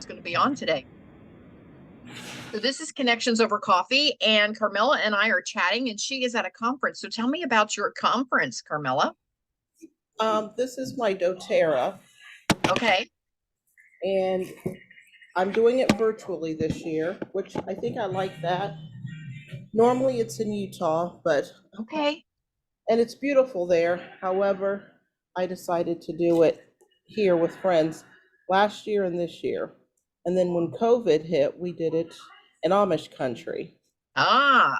Going to be on today. So this is Connections Over Coffee, and Carmella and I are chatting, and she is at a conference. So tell me about your conference, Carmella. This is my doTERRA, Okay. and I'm doing it virtually this year, which I think I like that. Normally it's in Utah, Okay. and it's beautiful there. However, I decided to do it here with friends last year and this year. And then when COVID hit, we did it in Amish country.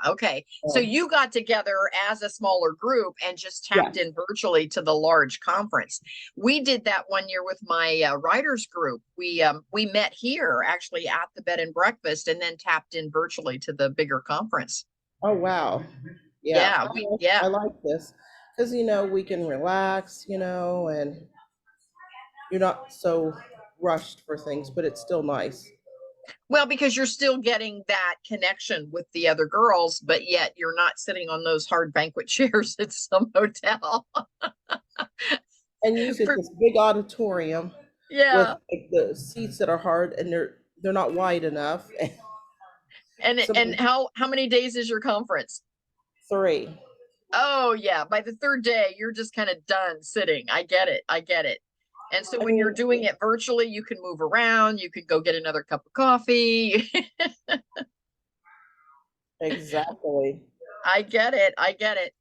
Okay. So So, you got together as a smaller group and just tapped yes, in virtually to the large conference. We did that one year with my writers group. We met here actually at the bed and breakfast, and then tapped in virtually to the bigger conference. oh wow. Yeah, Yeah, I like this because we can relax, and you're not so rushed for things, but it's still nice. Well, because you're still getting that connection with the other girls, but yet you're not sitting on those hard banquet chairs at some hotel. And usually For, this big auditorium with yeah. like the seats that are hard and they're not wide enough. And Somebody how many days is your conference? three. Oh yeah, by the third day, you're just kind of done sitting. I get it. I get it. And so I when you're mean, doing it virtually, you can move around, you could go get another cup of coffee. exactly. I get it. I get it.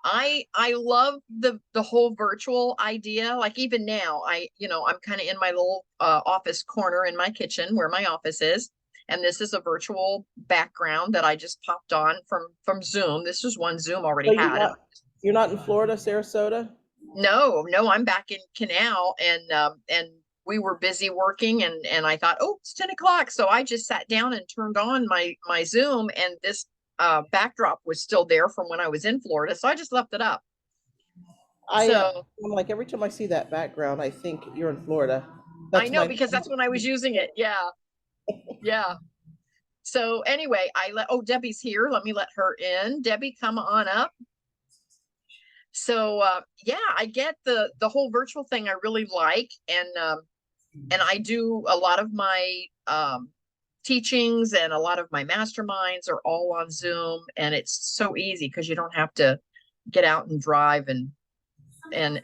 I love the whole virtual idea. Like even now, I'm kind of in my little office corner in my kitchen where my office is, and this is a virtual background that I just popped on from Zoom. This was one Zoom already So had, and you're not in Florida, Sarasota? no, I'm back in Canal, and we were busy working, and I thought, oh, it's 10 o'clock, so I just sat down and turned on my Zoom, and this backdrop was still there from when I was in Florida, so I just left it up. So I'm like every time I see that background, I think you're in Florida. I That's know my because that's when I was using it. Yeah, yeah. So anyway, Debbie's here. Let me let her in. Debbie, come on up. So yeah, I get the whole virtual thing I really like, and I do a lot of my teachings, and a lot of my masterminds are all on Zoom, and it's so easy because you don't have to get out and drive, and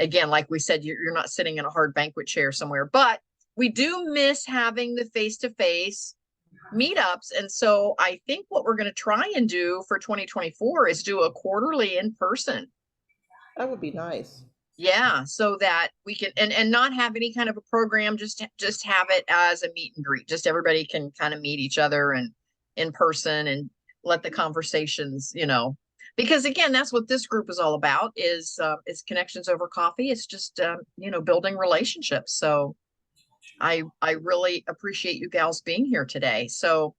again, like we said, you're not sitting in a hard banquet chair somewhere, but we do miss having the face-to-face meetups. And so I think what we're going to try and do for 2024 is do a quarterly in person. That would be nice. Yeah, so that we can and not have any kind of a program, just have it as a meet and greet. Just everybody can kind of meet each other and in person, and let the conversations, because again, that's what this group is all about, is connections over coffee. It's just building relationships. So I really appreciate you gals being here today. So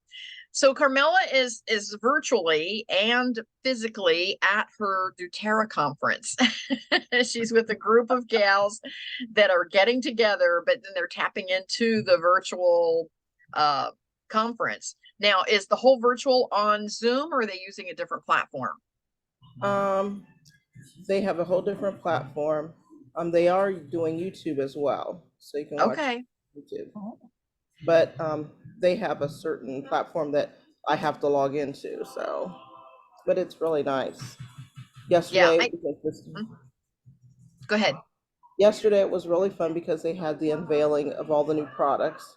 Carmella is virtually and physically at her doTERRA conference. She's with a group of gals that are getting together, but then they're tapping into the virtual uh, conference. Now, is the whole virtual on Zoom, or are they using a different platform? Um, they have a whole different platform. They are doing YouTube as well, so you can watch Okay. YouTube. But they have a certain platform that I have to log into. So, but it's really nice. Yeah, Yesterday, because go ahead. yesterday it was really fun because they had the unveiling of all the new products,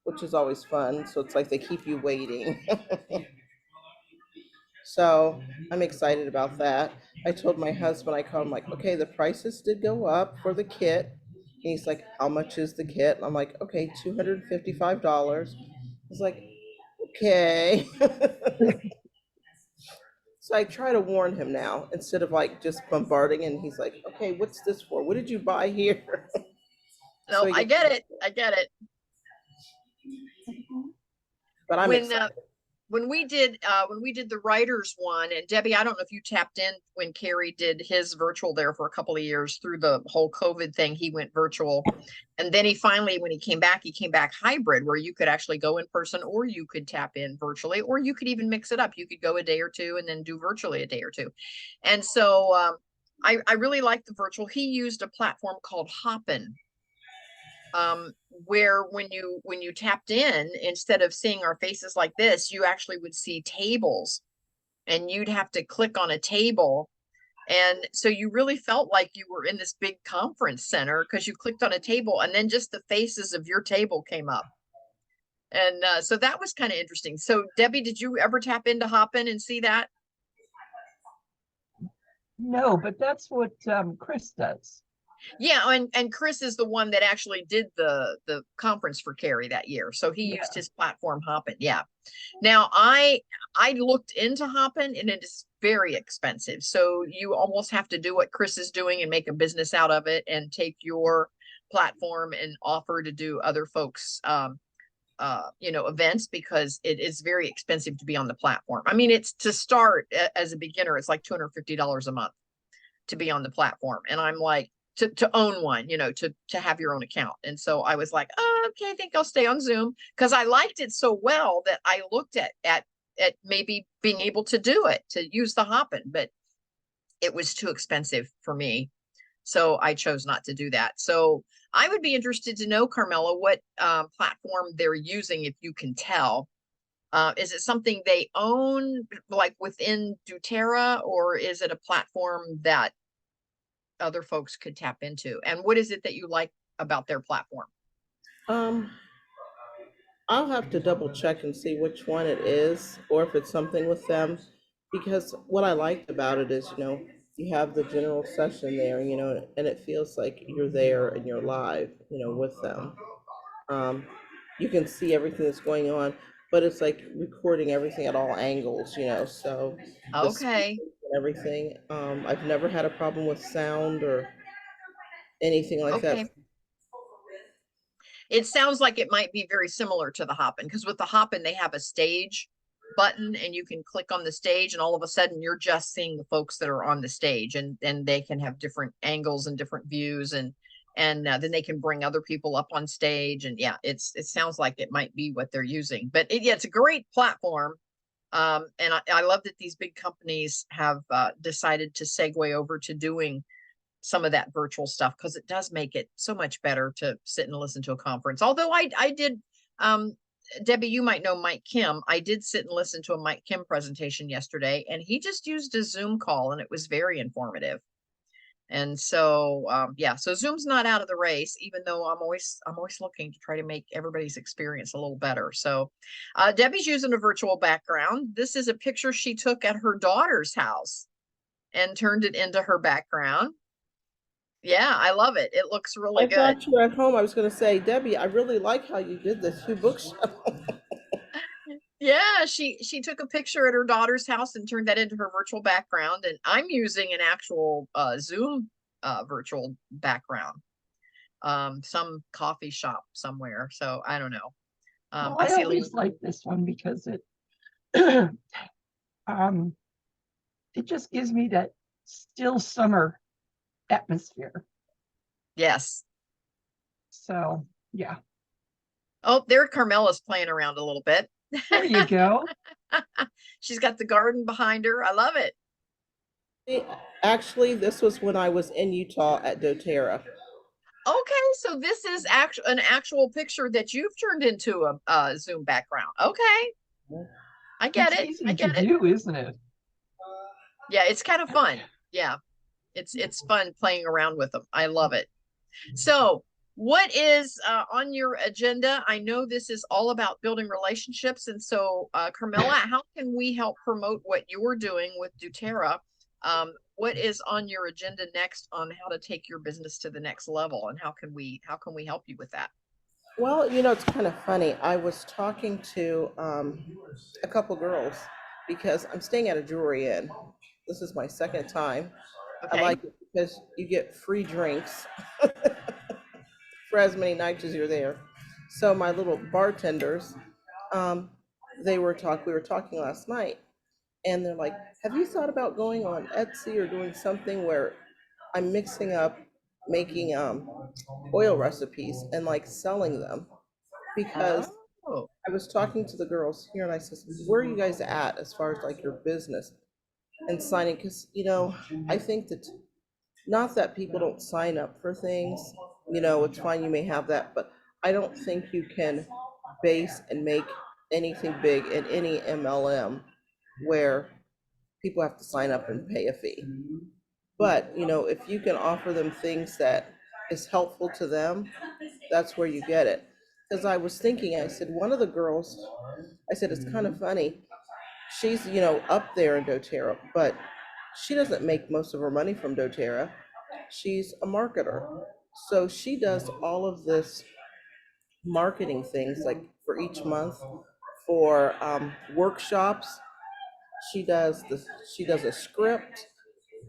which is always fun. So it's like they keep you waiting. So I'm excited about that. I told my husband, I called him like, okay, the prices did go up for the kit. And he's like, how much is the kit? And I'm like, okay, $255. He's like, okay. So I try to warn him now instead of like just bombarding, and he's like, okay, what's this for? What did you buy here? So No, he I gets, get it. I get it. but I'm When excited. when we did the writers one, and Debbie, I don't know if you tapped in when Carrie did his virtual there for a couple of years through the whole COVID thing. He went virtual, and then he finally, when he came back hybrid, where you could actually go in person, or you could tap in virtually, or you could even mix it up. You could go a day or two and then do virtually a day or two. And so I really like the virtual. He used a platform called Hopin, where when you tapped in, instead of seeing our faces like this, you actually would see tables, and you'd have to click on a table. And so you really felt like you were in this big conference center because you clicked on a table and then just the faces of your table came up. And so that was kind of interesting. So Debbie, did you ever tap into Hopin and see that? No, but that's what Chris does. Yeah, and Chris is the one that actually did the conference for Carrie that year. So he Yeah. used his platform Hopin. Yeah. Now I looked into Hopin and it is very expensive. So you almost have to do what Chris is doing and make a business out of it and take your platform and offer to do other folks events, because it is very expensive to be on the platform. I mean, it's to start as a beginner, it's like $250 a month to be on the platform. And I'm like, to own one, to have your own account. And so I was like, oh, okay, I think I'll stay on Zoom, because I liked it so well that I looked at maybe being able to do it, to use the Hopin, but it was too expensive for me. So I chose not to do that. So I would be interested to know, Carmela, what platform they're using, if you can tell. Is it something they own, like within doTERRA, or is it a platform that other folks could tap into? And what is it that you like about their platform? Um, I'll have to double check and see which one it is, or if it's something with them. Because what I liked about it is, you have the general session there, and it feels like you're there and you're live, with them. Um, you can see everything that's going on, but it's like recording everything at all angles, so the speakers Okay. and everything. I've never had a problem with sound or anything like that. Okay. It sounds like it might be very similar to the Hopin, because with the Hopin, they have a stage button and you can click on the stage and all of a sudden you're just seeing the folks that are on the stage, and they can have different angles and different views, and then they can bring other people up on stage. And yeah, it sounds like it might be what they're using, but yeah, it's a great platform. And I love that these big companies have decided to segue over to doing some of that virtual stuff, because it does make it so much better to sit and listen to a conference. Although I did, um, Debbie, you might know Mike Kim. I did sit and listen to a Mike Kim presentation yesterday, and he just used a Zoom call, and it was very informative. And so, yeah, so Zoom's not out of the race, even though I'm always looking to try to make everybody's experience a little better. So, Debbie's using a virtual background. This is a picture she took at her daughter's house and turned it into her background. Yeah, I love it. It looks really I good. thought you were at home. I was going to say, Debbie, I really like how you did this 2 bookshelf. Yeah, she took a picture at her daughter's house and turned that into her virtual background. And I'm using an actual Zoom virtual background. Some coffee shop somewhere. So I don't know. Well, I I see Lee. always like this one because it um it just gives me that still summer atmosphere. Yes. So yeah, Oh, there Carmella's playing around a little bit. there you go. She's got the garden behind her. I love it. Actually, this was when I was in Utah at doTERRA. Okay, so this is an actual picture that you've turned into a Zoom background. Okay, I get It's it. I easy to get it. do, isn't it? Yeah, it's kind of fun. Yeah, it's fun playing around with them. I love it. So, what is on your agenda? I know this is all about building relationships, and so, Carmella, how can we help promote what you're doing with doTERRA? What is on your agenda next on how to take your business to the next level, and how can we help you with that? Well, it's kind of funny. I was talking to a couple girls because I'm staying at a jewelry inn. This is my second time. I Okay. like it because you get free drinks for as many nights as you're there. So my little bartenders, um, we were talking last night, and they're like, "Have you thought about going on Etsy or doing something where I'm mixing up making oil recipes and like selling them?" Because Oh, I was talking to the girls here and I said, "Where are you guys at as far as like your business and signing?" Because I think that, not that people don't sign up for things, it's fine, you may have that, but I don't think you can base and make anything big in any MLM where people have to sign up and pay a fee. But, if you can offer them things that is helpful to them, that's where you get it. Because I was thinking, I said, one of the girls, I said, it's kind of funny. She's, up there in doTERRA, but she doesn't make most of her money from doTERRA. She's a marketer. So she does all of this marketing things like for each month for workshops. She does a script,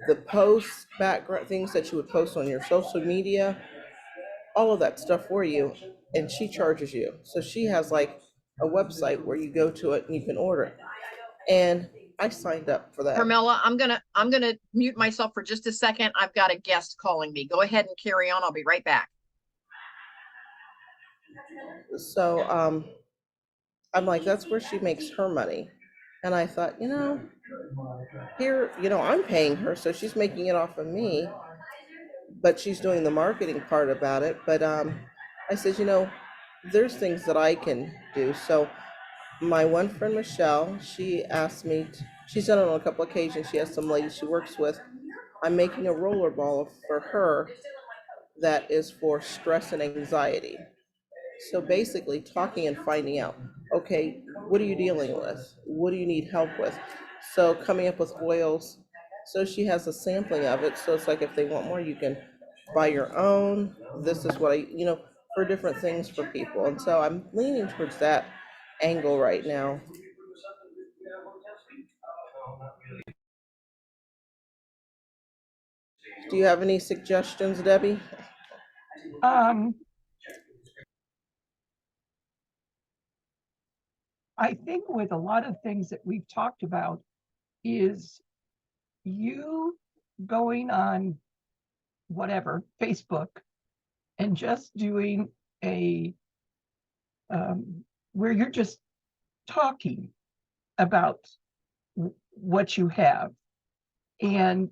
the posts, background things that you would post on your social media, all of that stuff for you, and she charges you. So she has like a website where you go to it and you can order it. And I signed up for that. Carmella, I'm gonna mute myself for just a second. I've got a guest calling me. Go ahead and carry on. I'll be right back. So I'm like, that's where she makes her money. And I thought, here, I'm paying her, so she's making it off of me, but she's doing the marketing part about it. But I said, there's things that I can do. So my one friend, Michelle, she asked me, she's done it on a couple occasions. She has some ladies she works with. I'm making a roller ball for her that is for stress and anxiety. So basically talking and finding out, okay, what are you dealing with? What do you need help with? So coming up with oils. So she has a sampling of it. So it's like if they want more, you can buy your own. This is what for different things for people. And so I'm leaning towards that angle right now. Do you have any suggestions, Debbie? I think with a lot of things that we've talked about is you going on whatever, Facebook, and just doing a where you're just talking about what you have. And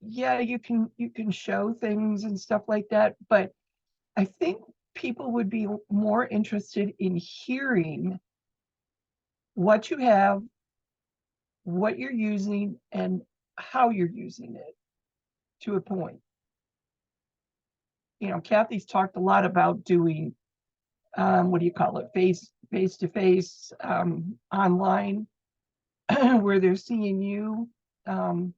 yeah, you can show things and stuff like that, but I think people would be more interested in hearing what you have, what you're using, and how you're using it to a point. Kathy's talked a lot about doing, what do you call it, face to face, online, where they're seeing you. I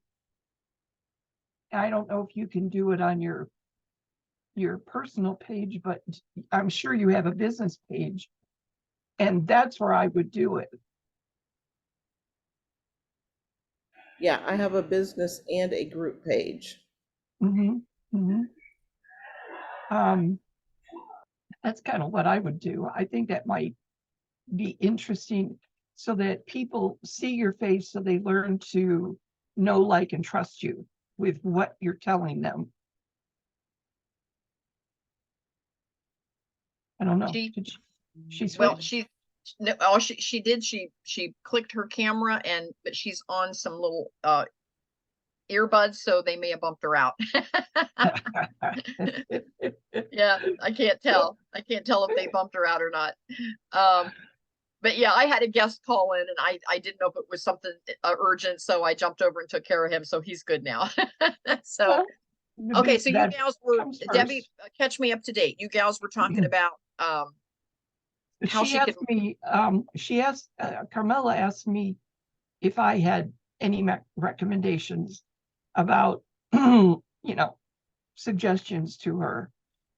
don't know if you can do it on your personal page, but I'm sure you have a business page, and that's where I would do it. Yeah, I have a business and a group page. Mm-hmm. Mm-hmm. That's kind of what I would do. I think that might be interesting so that people see your face, so they learn to know, like, and trust you with what you're telling them. I don't know. Did she switch? Well, no, oh, she did. She clicked her camera but she's on some little earbuds, so they may have bumped her out. Yeah, I can't tell. I can't tell if they bumped her out or not. But yeah, I had a guest call in, and I didn't know if it was something urgent, so I jumped over and took care of him. So he's good now. So okay, so you gals were, Debbie, catch me up to date. You gals were talking about how she asked me. Carmella asked me if I had any recommendations about suggestions to her,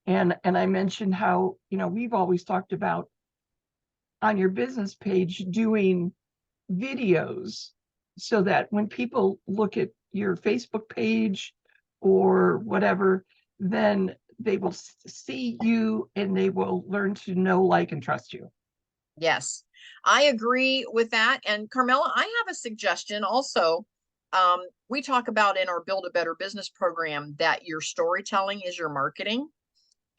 and I mentioned how we've always talked about on your business page doing videos so that when people look at your Facebook page or whatever, then they will see you and they will learn to know, like, and trust you. Yes, I agree with that. And Carmella, I have a suggestion also. We talk about in our Build a Better Business program that your storytelling is your marketing.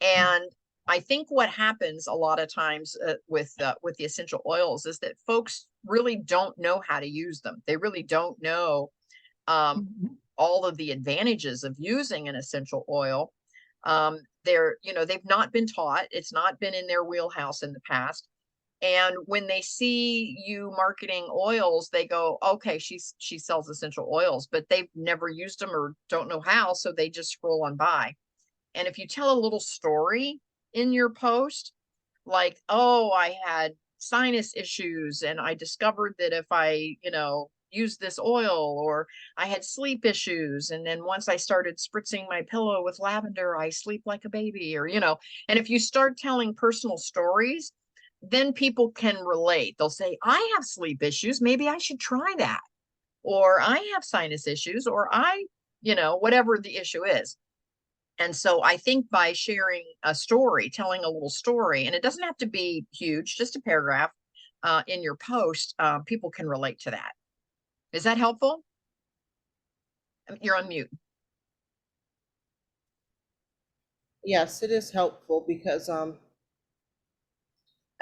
And I think what happens a lot of times with the essential oils is that folks really don't know how to use them. They really don't know all of the advantages of using an essential oil. they're, you know, they've not been taught, it's not been in their wheelhouse in the past. And when they see you marketing oils, they go, okay, she sells essential oils, but they've never used them or don't know how, so they just scroll on by. And if you tell a little story in your post, like, oh, I had sinus issues and I discovered that if I, you know, use this oil, or I had sleep issues. And then once I started spritzing my pillow with lavender, I sleep like a baby, or, you know, and if you start telling personal stories, then people can relate. They'll say, I have sleep issues. Maybe I should try that. Or I have sinus issues, or I, you know, whatever the issue is. And so I think by sharing a story, telling a little story, and it doesn't have to be huge, just a paragraph in your post, people can relate to that. Is that helpful? You're on mute. Yes, it is helpful because I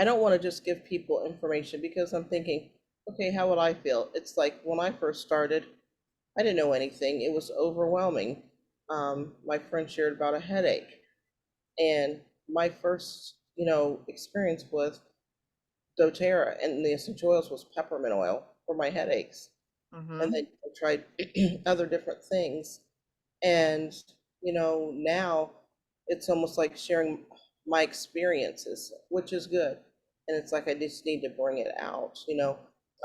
don't want to just give people information because I'm thinking, okay, how would I feel? It's like when I first started, I didn't know anything. It was overwhelming. My friend shared about a headache, and my first, experience with doTERRA and the essential oils was peppermint oil for my headaches. And Mm-hmm. then I tried other different things. And, now it's almost like sharing my experiences, which is good. And it's like I just need to bring it out.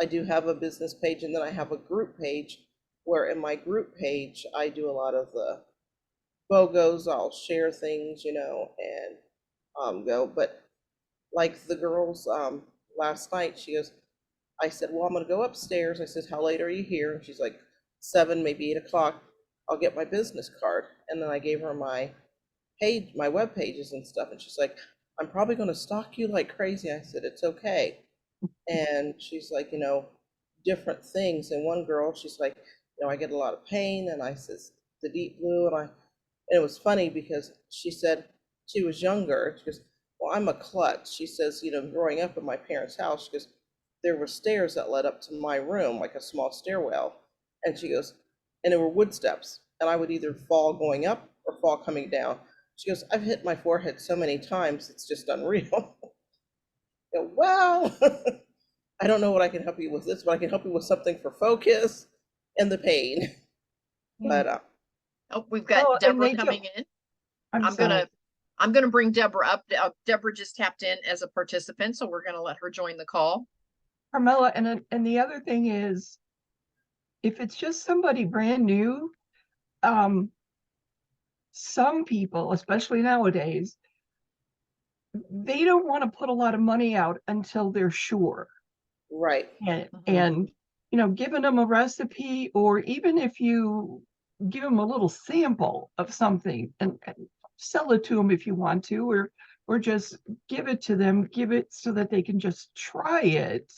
I do have a business page, and then I have a group page where in my group page, I do a lot of the BOGOs. I'll share things, and go. But like the girls last night, I said, well, I'm going to go upstairs. I said, how late are you here? And she's like, 7, maybe 8 o'clock. I'll get my business card. And then I gave her my page, my web pages and stuff. And she's like, I'm probably going to stalk you like crazy. I said, it's okay. And she's like, different things. And one girl, she's like, I get a lot of pain. And I says, the deep blue. And it was funny because she said she was younger. She goes, well, I'm a klutz. She says, growing up in my parents' house, she goes, there were stairs that led up to my room, like a small stairwell. And she goes, and there were wood steps. And I would either fall going up or fall coming down. She goes, I've hit my forehead so many times, it's just unreal. Well, I don't know what I can help you with this, but I can help you with something for focus and the pain. Yeah. But Oh, we've got Well, and Deborah they do. coming in. I'm I'm sorry. gonna bring Deborah up. Deborah just tapped in as a participant, so we're gonna let her join the call. Carmella, and the other thing is, if it's just somebody brand new, um, some people, especially nowadays, they don't want to put a lot of money out until they're sure. right, And Mhm. giving them a recipe, or even if you give them a little sample of something and sell it to them if you want to, or just give it to them, give it so that they can just try it.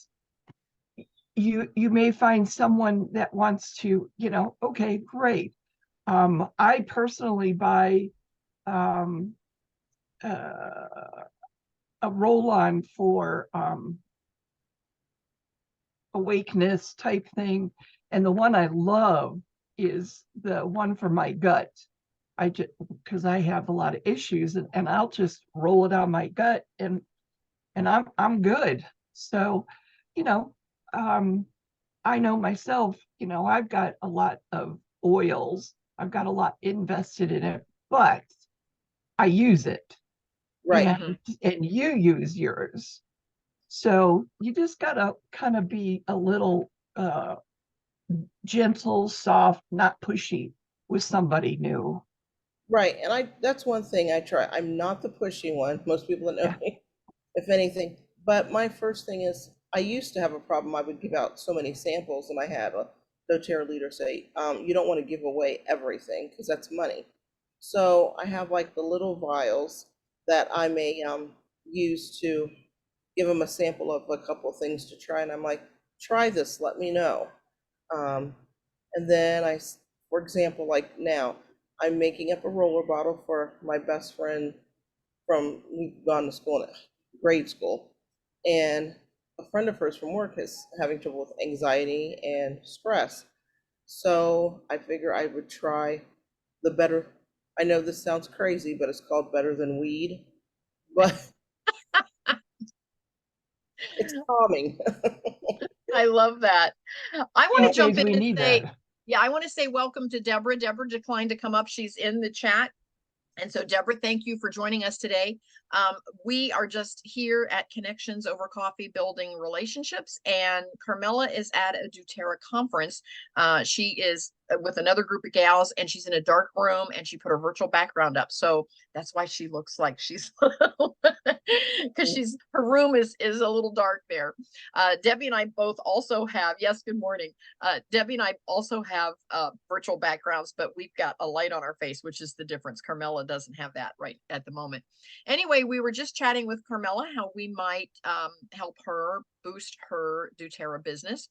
You may find someone that wants to, okay, great. I personally buy um, uh, a roll-on for awakeness type thing, and the one I love is the one for my gut. I just, because I have a lot of issues, and I'll just roll it on my gut, and I'm good. So, you know, um, I know myself, I've got a lot of oils. I've got a lot invested in it, but I use it, right. and Mhm. and you use yours. So you just gotta kind of be a little gentle, soft, not pushy with somebody new. Right. And that's one thing I try. I'm not the pushy one. Most people that know Yeah. me, if anything. But my first thing is I used to have a problem. I would give out so many samples, and I had a doTERRA leader say, you don't want to give away everything because that's money. So I have like the little vials that I may use to give them a sample of a couple of things to try. And I'm like, try this, let me know. Um, and then for example, like now, I'm making up a roller bottle for my best friend we've gone to school, grade school, and a friend of hers from work is having trouble with anxiety and stress. So I figure I would try the better, I know this sounds crazy, but it's called Better Than Weed. But it's calming. I love that. I want to These jump days in we and need say, that. yeah, I want to say welcome to Deborah. Deborah declined to come up. She's in the chat. And so, Deborah, thank you for joining us today. We are just here at Connections Over Coffee, building relationships. And Carmella is at a doTERRA conference. She is with another group of gals, and she's in a dark room, and she put her virtual background up. So that's why she looks like she's, because her room is a little dark there. Debbie and I both also have, yes, good morning. Debbie and I also have virtual backgrounds, but we've got a light on our face, which is the difference. Carmella doesn't have that right at the moment. Anyway, we were just chatting with Carmella how we might help her boost her doTERRA business.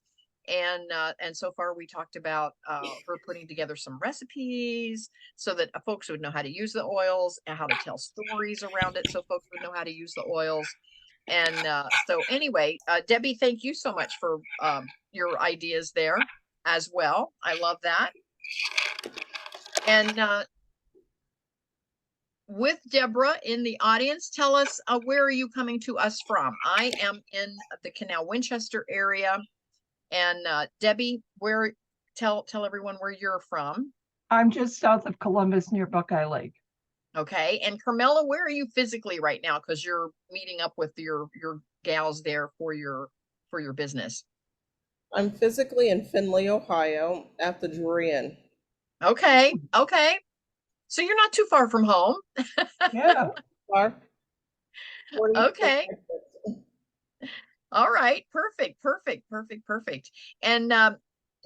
And so far we talked about her putting together some recipes so that folks would know how to use the oils and how to tell stories around it so folks would know how to use the oils. And so anyway, Debbie, thank you so much for your ideas there as well. I love that. And with Deborah in the audience, tell us where are you coming to us from? I am in the Canal Winchester area. And Debbie, tell everyone where you're from. I'm just south of Columbus near Buckeye Lake. Okay. And Carmella, where are you physically right now? Because you're meeting up with your gals there for your business. I'm physically in Findlay, Ohio, at the Drury Inn. Okay. Okay. So you're not too far from home. Yeah. Far? 40 Okay. All right. Perfect. Perfect. Perfect. Perfect. And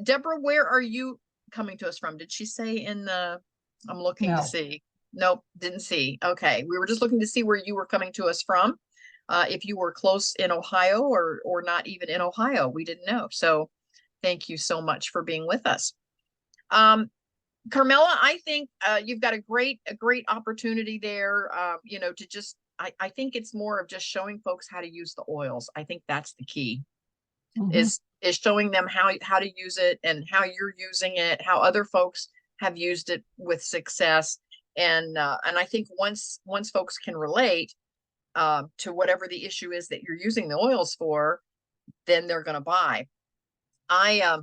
Deborah, where are you coming to us from? Did she say in the, I'm looking to No. see. Nope, didn't see. Okay. We were just looking to see where you were coming to us from. If you were close in Ohio or not even in Ohio, we didn't know. So thank you so much for being with us. Carmella, I think you've got a great opportunity there. You know, to just I think it's more of just showing folks how to use the oils. I think that's the key. Is showing them how to use it and how you're using it, how other folks have used it with success. And I think once folks can relate to whatever the issue is that you're using the oils for, then they're going to buy. I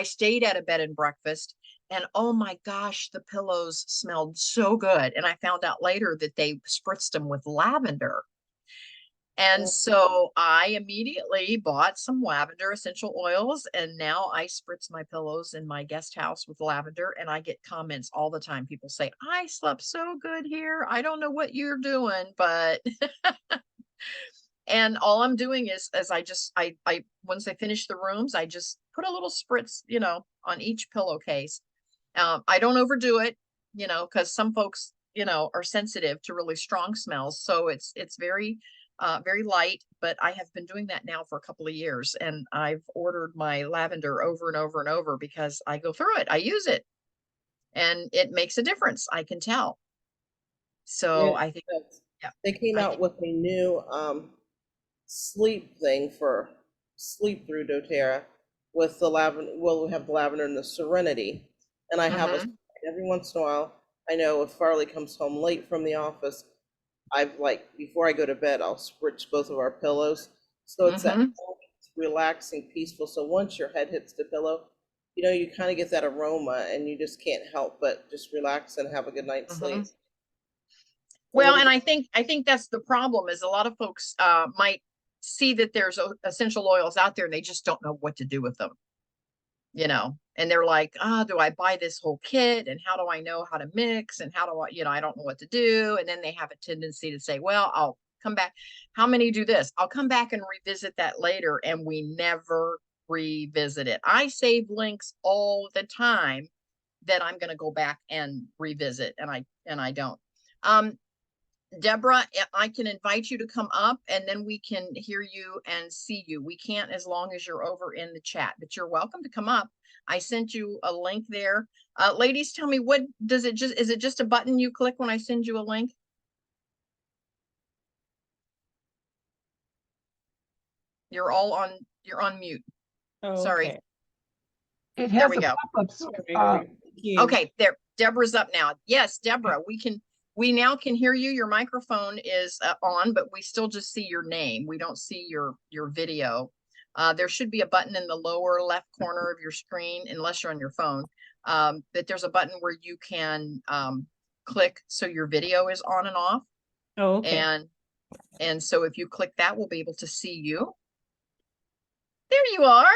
stayed at a bed and breakfast, and oh my gosh, the pillows smelled so good. And I found out later that they spritzed them with lavender. And so I immediately bought some lavender essential oils, and now I spritz my pillows in my guest house with lavender, and I get comments all the time. People say, I slept so good here. I don't know what you're doing, but and all I'm doing is I once I finish the rooms, I just put a little spritz, you know, on each pillowcase. I don't overdo it, you know, because some folks, you know, are sensitive to really strong smells. So it's very very light, but I have been doing that now for a couple of years, and I've ordered my lavender over and over and over because I go through it. I use it and it makes a difference. I can tell. So Yeah, I think, yeah, they came I out think, with a new sleep thing for sleep through doTERRA with the lavender. Well, we have the lavender and the serenity, and I have a mhm, every once in a while. I know if Farley comes home late from the office, I've like before I go to bed, I'll spritz both of our pillows. So it's that mhm, relaxing, peaceful. So once your head hits the pillow, you know, you kind of get that aroma and you just can't help but just relax and have a good night's sleep. mhm. A Well, little and bit. I think that's the problem is a lot of folks might see that there's essential oils out there and they just don't know what to do with them, you know, and they're like, oh, do I buy this whole kit? And how do I know how to mix? And how do I, you know, I don't know what to do. And then they have a tendency to say, well, I'll come back. How many do this? I'll come back and revisit that later. And we never revisit it. I save links all the time that I'm going to go back and revisit. And I don't. Deborah, I can invite you to come up and then we can hear you and see you. We can't as long as you're over in the chat, but you're welcome to come up. I sent you a link there. Ladies, tell me, what does it just, is it just a button you click when I send you a link? You're on mute. Sorry. Okay. It There has we a go. pop-up. Thank you. Okay, there. Deborah's up now. Yes, Deborah, we now can hear you. Your microphone is on, but we still just see your name. We don't see your video. There should be a button in the lower left corner of your screen, unless you're on your phone. That there's a button where you can click so your video is on and off. Oh, okay. And so if you click that, we'll be able to see you. There you are.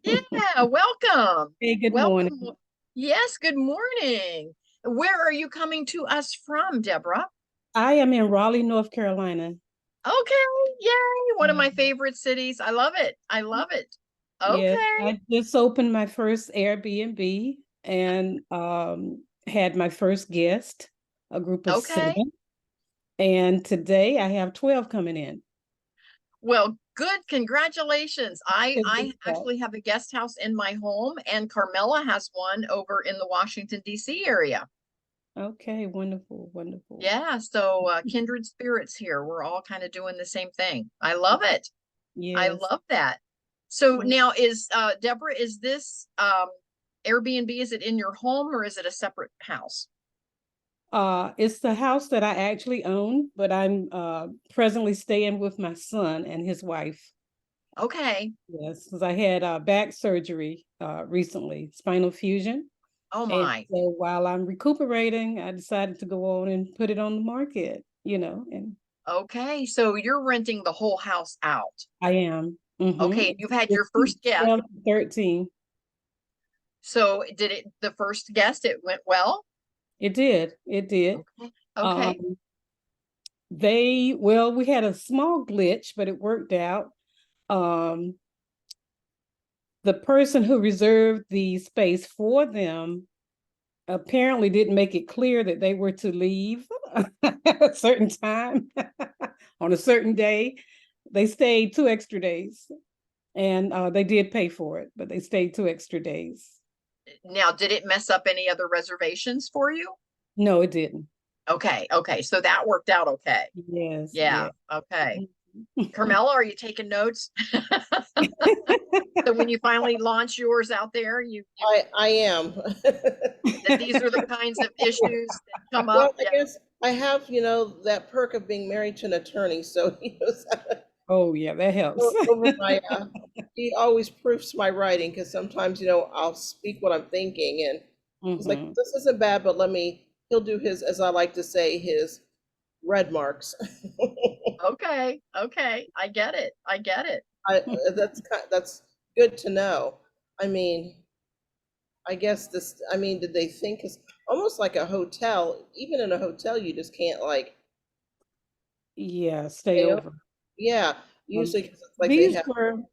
Yeah, welcome. Hey, good Welcome. morning. Yes, good morning. Where are you coming to us from, Deborah? I am in Raleigh, North Carolina. Okay, yay, one of my favorite cities. I love it. I love it. Yes, Okay, I just opened my first Airbnb and had my first guest, a group of okay. 7. And today I have 12 coming in. Well, good. Congratulations. I Good stuff. actually have a guest house in my home, and Carmella has one over in the Washington, D.C. area. Okay, wonderful, wonderful. Yeah, so kindred spirits here. We're all kind of doing the same thing. I love it. I Yes. love that. So now is Deborah, is this Airbnb, is it in your home or is it a separate house? It's the house that I actually own, but I'm presently staying with my son and his wife. Okay. Yes, because I had back surgery recently, spinal fusion. Oh And my. so while I'm recuperating, I decided to go on and put it on the market, and Okay. So you're renting the whole house out. I am. Okay. You've had your It's first guest. 12 to 13. So did it, the first guest, it went well? It did. It did. Okay. Okay. We had a small glitch, but it worked out. Um, the person who reserved the space for them apparently didn't make it clear that they were to leave at a certain time on a certain day. They stayed 2 extra days, and they did pay for it, but they stayed 2 extra days. Now, did it mess up any other reservations for you? No, it didn't. Okay. Okay. So that worked out okay. Yes. Yeah. Okay. Carmella, are you taking notes? So when you finally launch yours out there, I am. that these are the kinds of issues that come Well, up. I Yeah. guess I have, that perk of being married to an attorney, so he knows how to Oh, yeah, that helps. go over my, he always proofs my writing, because sometimes, I'll speak what I'm thinking, and he's like, Mhm. this isn't bad, but he'll do his, as I like to say, his red marks. Okay. Okay. I get it. I get it. That's good to know. I mean, I guess did they think it's almost like a hotel? Even in a hotel, you just can't Yeah, stay stay over. Yeah, Um, usually 'cause it's like they These have. were,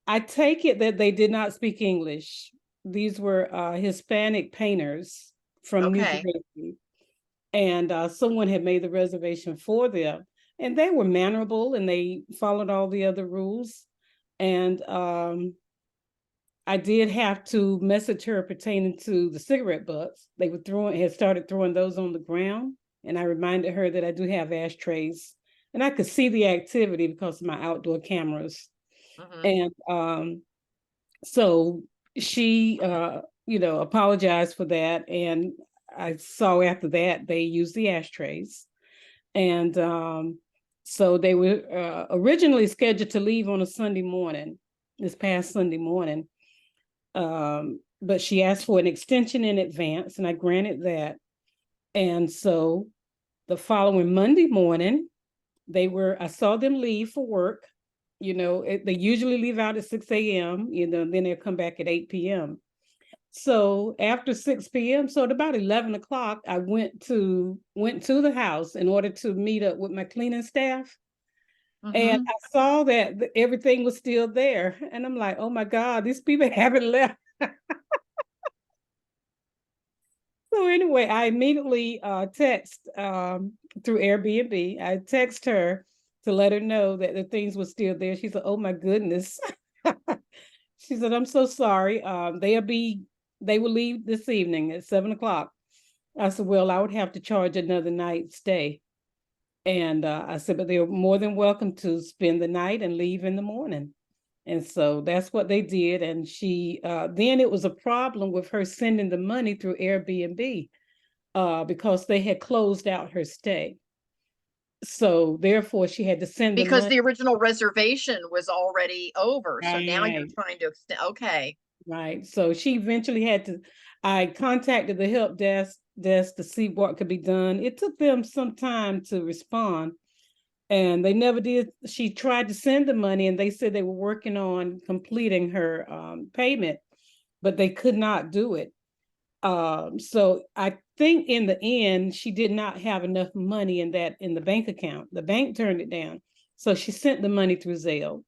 I take it that they did not speak English. These were Hispanic painters from New Okay. Jersey, and someone had made the reservation for them, and they were mannerable and they followed all the other rules. And I did have to message her pertaining to the cigarette butts. They had started throwing those on the ground, and I reminded her that I do have ashtrays, and I could see the activity because of my outdoor cameras. Mhm. And so she, apologized for that, and I saw after that they used the ashtrays, and so they were originally scheduled to leave on a Sunday morning, this past Sunday morning. But she asked for an extension in advance, and I granted that. And so the following Monday morning, I saw them leave for work. They usually leave out at 6 a.m., then they'll come back at 8 p.m. So after 6 p.m., so at about 11 o'clock, I went to the house in order to meet up with my cleaning staff. And Mhm. I saw that everything was still there. And I'm like, oh my God, these people haven't left. So anyway, I immediately text through Airbnb. I text her to let her know that the things were still there. She said, "Oh my goodness." She said, "I'm so sorry. They will leave this evening at 7 o'clock." I said, "Well, I would have to charge another night stay." And I said, "But they're more than welcome to spend the night and leave in the morning." And so that's what they did. And she then it was a problem with her sending the money through Airbnb because they had closed out her stay. So therefore she had to send the Because money. the original reservation was already over. So now you're Right. trying to extend. Okay. Right. So she eventually had to, I contacted the help desk to see what could be done. It took them some time to respond, and they never did. She tried to send the money and they said they were working on completing her payment, but they could not do it. So I think in the end, she did not have enough money in the bank account. The bank turned it down. So she sent the money through Zelle.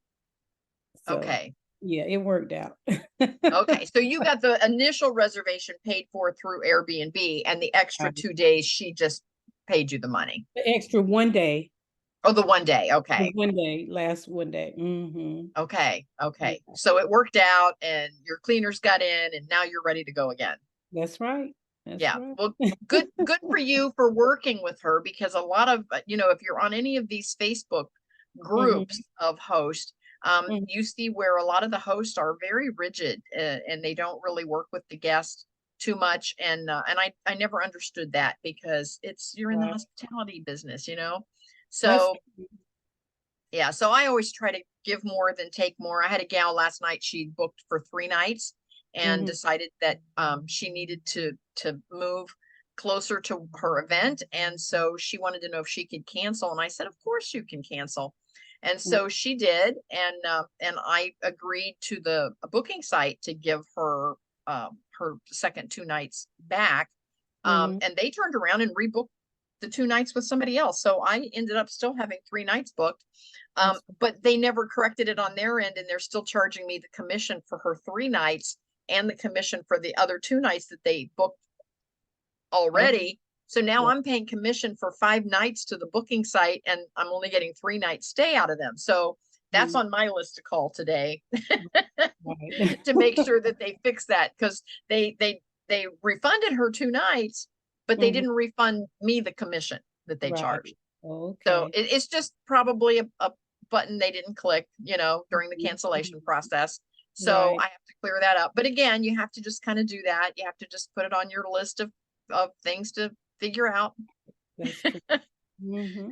So Okay. yeah, it worked out. Okay. So you got the initial reservation paid for through Airbnb, and the extra Right. 2 days, she just paid you the money. The extra one day. Oh, the one day. Okay. One day, last one day. Mm-hmm. Okay. Okay. Yeah. So it worked out and your cleaners got in and now you're ready to go again. That's right. That's Yeah. right. Well, good for you for working with her, because a lot of, if you're on any of these Facebook groups of hosts, Mhm. you see where a lot of the hosts are very rigid, and they don't really work with the guest too much. And I never understood that, because you're in the Right. hospitality business, That's So yeah, so I always try to give more than take more. I had a gal last night, she booked for 3 nights and mhm. decided that she needed to move closer to her event. And so she wanted to know if she could cancel. And I said, of course you can cancel. And so she did. And I agreed to the booking site to give her her second 2 nights back. Mhm. And they turned around and rebooked the 2 nights with somebody else. So I ended up still having 3 nights booked. But they never corrected it on their end, and they're still charging me the commission for her 3 nights and the commission for the other 2 nights that they booked Oh, already. So now yeah. I'm paying commission for 5 nights to the booking site, and I'm only getting 3 nights stay out of them. So that's Mhm. on my list to call today Right. to make sure that they fix that, because they refunded her 2 nights, but they Mhm. didn't refund me the commission that they charged. Right. So Okay. it's just probably a button they didn't click, during the cancellation process. So Right. I have to clear that up. But again, you have to just kind of do that. You have to just put it on your list of things to figure out. That's true. Mm-hmm.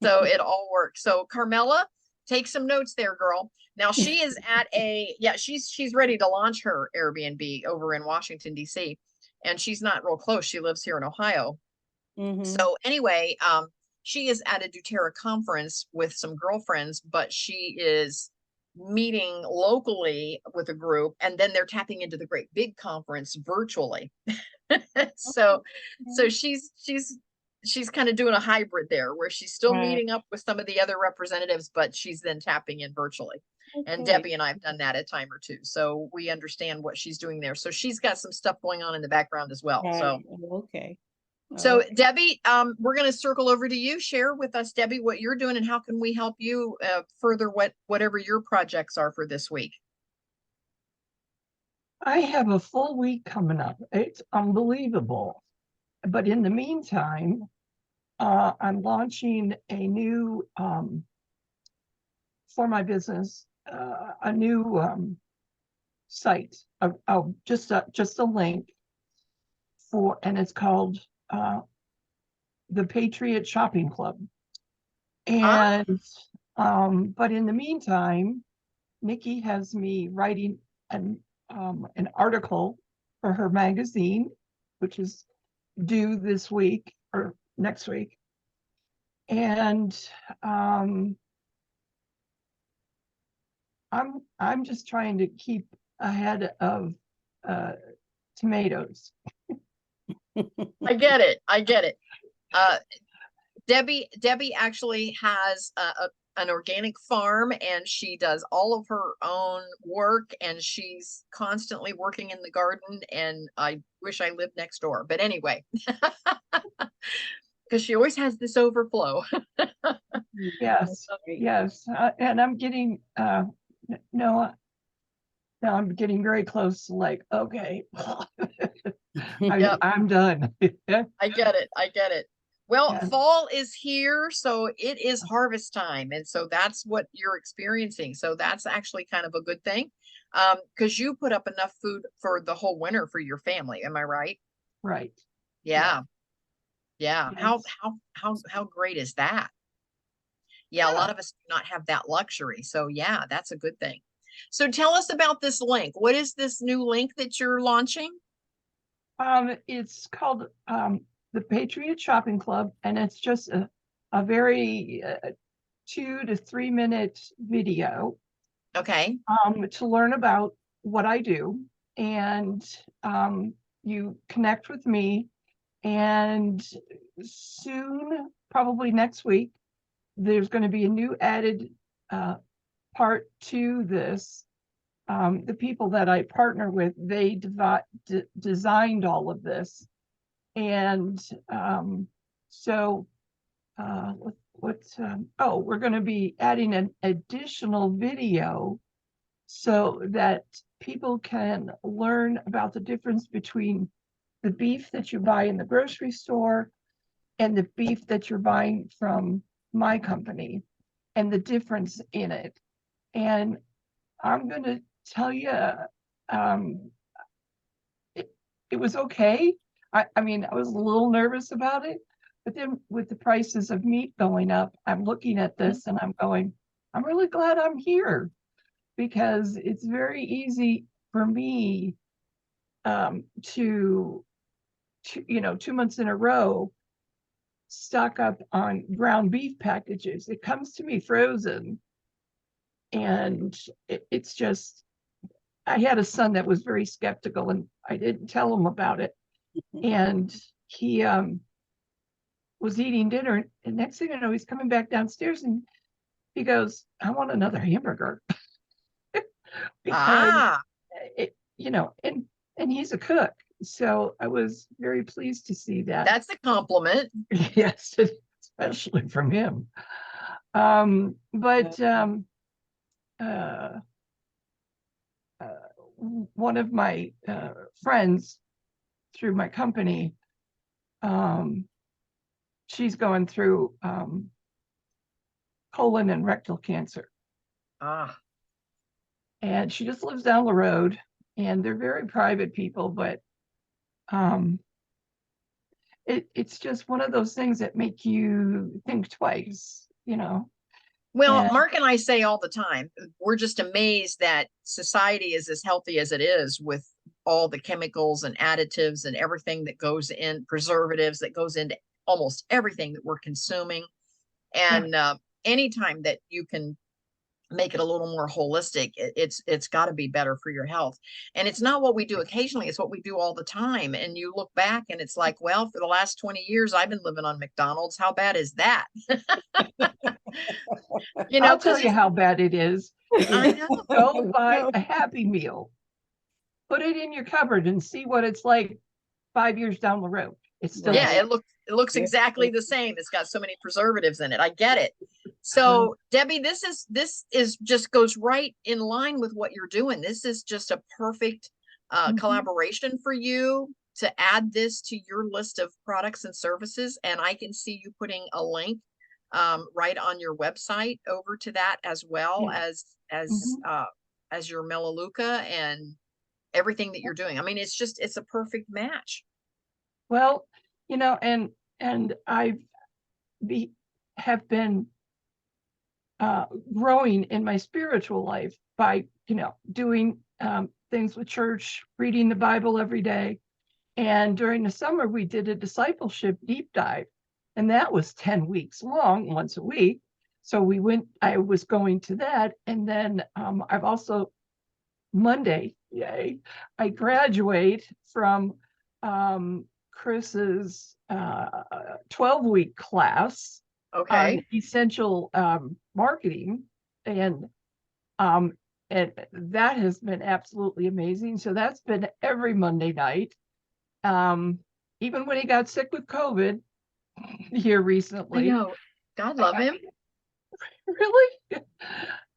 So it all works. So Carmella, take some notes there, girl. Now she is at she's ready to launch her Airbnb over in Washington, D.C. And she's not real close. She lives here in Ohio. Mm-hmm. So anyway, she is at a doTERRA conference with some girlfriends, but she is meeting locally with a group, and then they're tapping into the great big conference virtually. so so she's kind of doing a hybrid there, where she's still Right. meeting up with some of the other representatives, but she's then tapping in virtually. And Okay. Debbie and I have done that a time or two, so we understand what she's doing there. So she's got some stuff going on in the background as well. So Right. Okay. so Okay. Debbie, we're going to circle over to you. Share with us, Debbie, what you're doing and how can we help you further whatever your projects are for this week. I have a full week coming up. It's unbelievable. But in the meantime, I'm launching a new, for my business, a new site. Just a link for, and it's called the Patriot Shopping Club. Ah, And but in the meantime, Nikki has me writing an article for her magazine, which is due this week or next week. And I'm just trying to keep ahead of tomatoes. I get it. I get it. Uh, Debbie actually has an organic farm, and she does all of her own work, and she's constantly working in the garden, and I wish I lived next door. But anyway, because she always has this overflow. Yes, Great. yes, and I'm getting no, I'm getting very close to like, okay, Yep, I'm done. I get it. I get it. Well, And fall is here, so it is harvest time. And so that's what you're experiencing. So that's actually kind of a good thing. Because you put up enough food for the whole winter for your family. Am I right? right. Yeah. Yeah. How Yes. how great is that? Yeah, a Yeah. lot of us do not have that luxury. So yeah, that's a good thing. So tell us about this link. What is this new link that you're launching? It's called the Patriot Shopping Club, and it's just a very 2 to 3 minute video Okay. to learn about what I do. And you connect with me, and soon, probably next week, there's going to be a new added part to this. The people that I partner with, they designed all of this. And so oh, we're going to be adding an additional video so that people can learn about the difference between the beef that you buy in the grocery store and the beef that you're buying from my company and the difference in it. And I'm going to tell you, um, it was okay. I mean, I was a little nervous about it, but then with the prices of meat going up, I'm looking at this and I'm going, I'm really glad I'm here, because it's very easy for me to 2 months in a row stock up on ground beef packages. It comes to me frozen, and it's just, I had a son that was very skeptical, and I didn't tell him about it. And he was eating dinner, and next thing I know, he's coming back downstairs and he goes, I want another hamburger. Because Ah, and he's a cook. So I was very pleased to see that. that's a compliment. Yes, especially from him. But one of my friends through my company, she's going through colon and rectal cancer. Ah, And she just lives down the road, and they're very private people, but it's just one of those things that make you think twice. well, And Mark and I say all the time, we're just amazed that society is as healthy as it is with all the chemicals and additives and everything that goes in, preservatives that goes into almost everything that we're consuming. yeah, And anytime that you can make it a little more holistic, it's got to be better for your health. And it's not what we do occasionally, it's what we do all the time. And you look back and it's like, well, for the last 20 years I've been living on McDonald's. How bad is that? I'll tell Because you how bad it is. I know. Go buy a Happy Meal, put it in your cupboard, and see what it's like 5 years down the road. It's still Yeah, the it looks exactly the same. It's got so many preservatives in it. I get it. So Debbie, this is just goes right in line with what you're doing. This is just a perfect collaboration for you to add this to your list of products and services. And I can see you putting a link right on your website over to that, as well Yeah. as your Melaleuca and everything that you're doing. I mean, it's a perfect match. Well, and have been growing in my spiritual life by doing things with church, reading the Bible every day. And during the summer, we did a discipleship deep dive, and that was 10 weeks long, once a week. So I was going to that. And then I've also, Monday, yay, I graduate from Chris's 12-week class on Okay. essential marketing. And um, and that has been absolutely amazing. So that's been every Monday night. Even when he got sick with COVID here I recently. know. God love him. Really?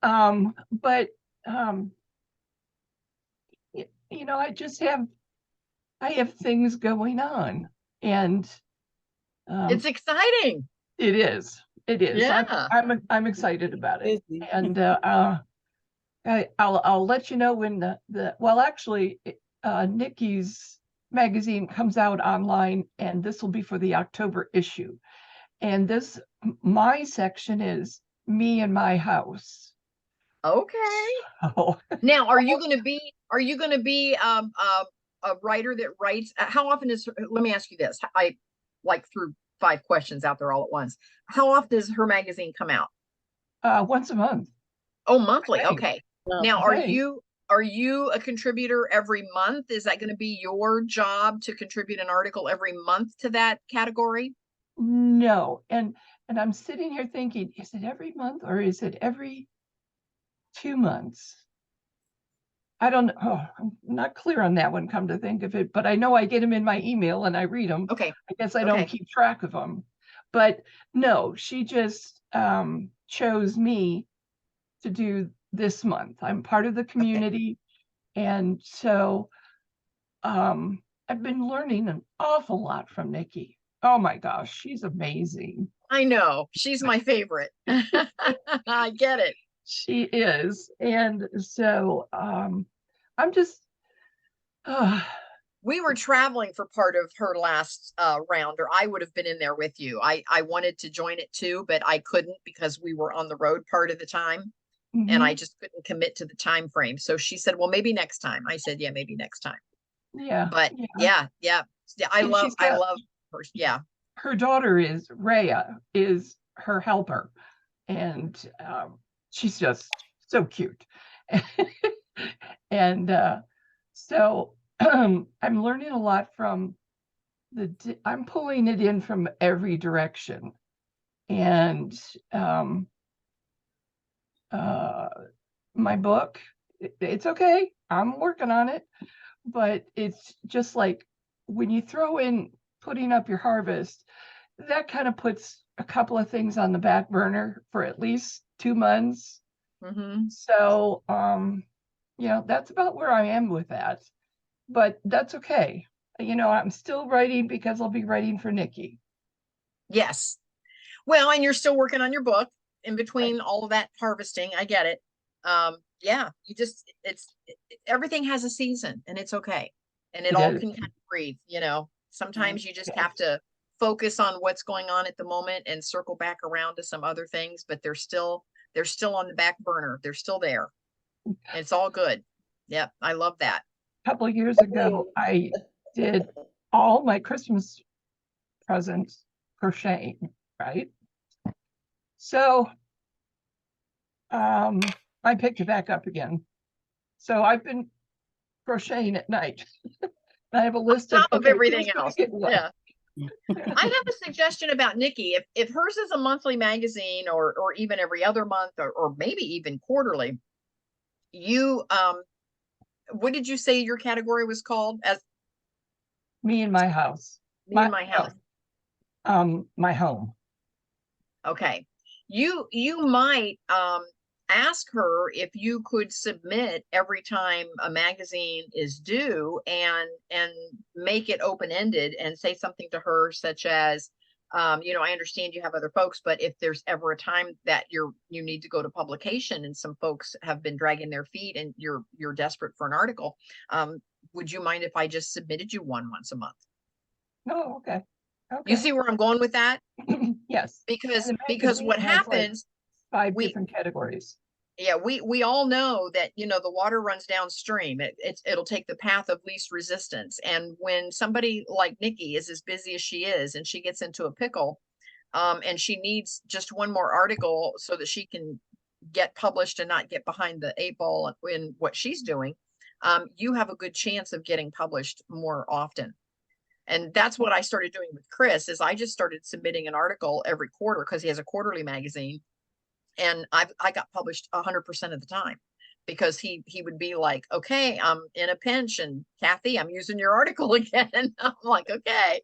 But I have things going on, and It's exciting. It is. It is. Yeah. I'm excited about it. Busy. And I'll let you know when well, actually, Nikki's magazine comes out online, and this will be for the October issue. And my section is me and my house. Okay. So, Now, are you going to be a writer that writes? How often let me ask you this. I like threw 5 questions out there all at once. How often does her magazine come out? once a month. Oh, monthly. Right. Okay. Well, Now, Right. are you a contributor every month? Is that going to be your job to contribute an article every month to that category? No. And I'm sitting here thinking, is it every month or is it every 2 months? I don't know. Oh, I'm not clear on that one, come to think of it, but I know I get them in my email and I read them. Okay. I guess I don't Okay. keep track of them. But no, she just chose me to do this month. I'm part of the community. And so I've been learning an awful lot from Nikki. Oh my gosh, she's amazing. I know. She's my favorite. I get it. She is. And so I'm just We were traveling for part of her last round, or I would have been in there with you. I wanted to join it too, but I couldn't because we were on the road part of the time, and I mhm, just couldn't commit to the time frame. So she said, "Well, maybe next time." I said, "Yeah, maybe next time." yeah, But yeah. yeah, yeah, yeah. I And love, she's I got love her. Yeah, her daughter is Rhea, is her helper, and she's just so cute. And so I'm learning a lot from I'm pulling it in from every direction. And uh, my book, it's okay. I'm working on it, but it's just like when you throw in putting up your harvest, that kind of puts a couple of things on the back burner for at least 2 months. hmm So, that's about where I am with that, but that's okay. I'm still writing because I'll be writing for Nikki. yes. Well, and you're still working on your book in Right. between all of that harvesting. I get it. Yeah, everything has a season, and it's okay, and it It all is. can kind of breathe. You know, sometimes you just have Yes, to focus on what's going on at the moment and circle back around to some other things, but they're still on the back burner. They're still there. And it's all good. Yep, I love that. a couple of years ago, I did all my Christmas presents crocheting, right? So I picked it back up again. So I've been crocheting at night. I have a list of, Top of okay, everything who's going else. to get what? Yeah. I have a suggestion about Nikki. If hers is a monthly magazine or even every other month or maybe even quarterly, you what did you say your category was called? As Me and my house. me and my house. My home. Okay. You might ask her if you could submit every time a magazine is due and make it open-ended and say something to her such as I understand you have other folks, but if there's ever a time that you need to go to publication and some folks have been dragging their feet and you're desperate for an article, would you mind if I just submitted you one once a month? Oh, okay. You Okay. see where I'm going with that? Yes. Because And the because magazine what has like happens, 5 we different categories. yeah, we all know that the water runs downstream. It'll take the path of least resistance. And when somebody like Nikki is as busy as she is and she gets into a pickle, and she needs just one more article so that she can get published and not get behind the 8 ball in what she's doing, you have a good chance of getting published more often. And that's what I started doing with Chris is I just started submitting an article every quarter because he has a quarterly magazine, and I got published 100% of the time because he would be like, okay, I'm in a pinch, and Kathy, I'm using your article again. I'm like, okay.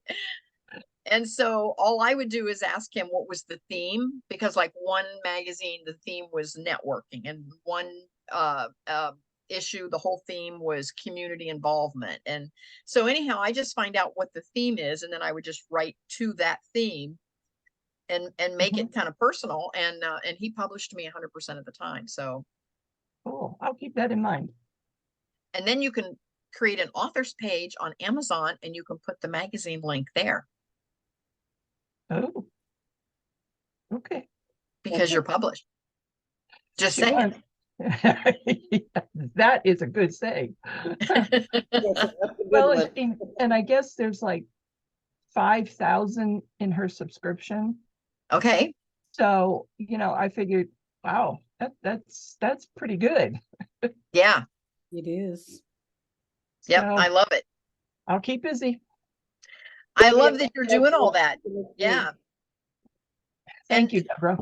And so all I would do is ask him what was the theme, because like one magazine, the theme was networking, and one issue, the whole theme was community involvement. And so anyhow, I just find out what the theme is, and then I would just write to that theme and make it kind of personal. And he published me 100% of the time. So, Cool. I'll keep that in mind. and then you can create an author's page on Amazon, and you can put the magazine link there Oh, okay. because you're published. Just Sure. saying. That is a good saying. That's a good Well, one. and I guess there's like 5,000 in her subscription. Okay. So, I figured, wow, that's pretty good. Yeah. It is. Yep. So I love it. I'll keep busy. I love that you're doing all that. Yeah. Thank you, Deborah.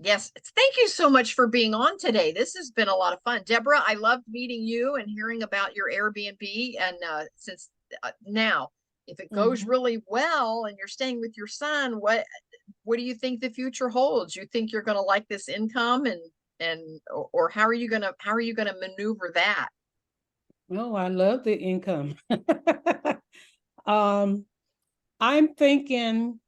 Yes. Thank you so much for being on today. This has been a lot of fun. Deborah, I loved meeting you and hearing about your Airbnb. And since now, if it goes really well and you're staying with your son, what do you think the future holds? You think you're going to like this income, or how are you going to maneuver that? Oh, I love the income. I'm thinking,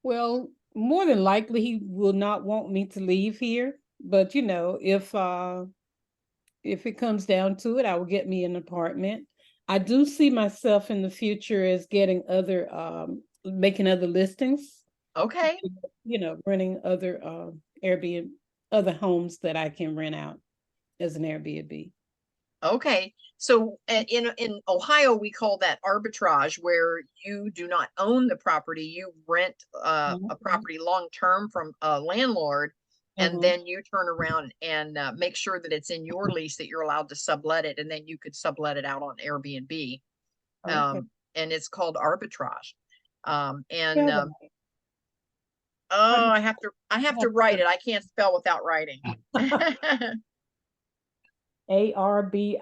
well, more than likely he will not want me to leave here. But if it comes down to it, I will get me an apartment. I do see myself in the future as getting making other listings, Okay. renting other Airbnb, other homes that I can rent out as an Airbnb. Okay. So in Ohio, we call that arbitrage, where you do not own the property. You rent a property long-term from a landlord, and then you turn around and make sure that it's in your lease that you're allowed to sublet it, and then you could sublet it out on Airbnb. Okay. And it's called arbitrage. Oh, Yeah, I have to write it. I can't spell without writing. Arbitrage,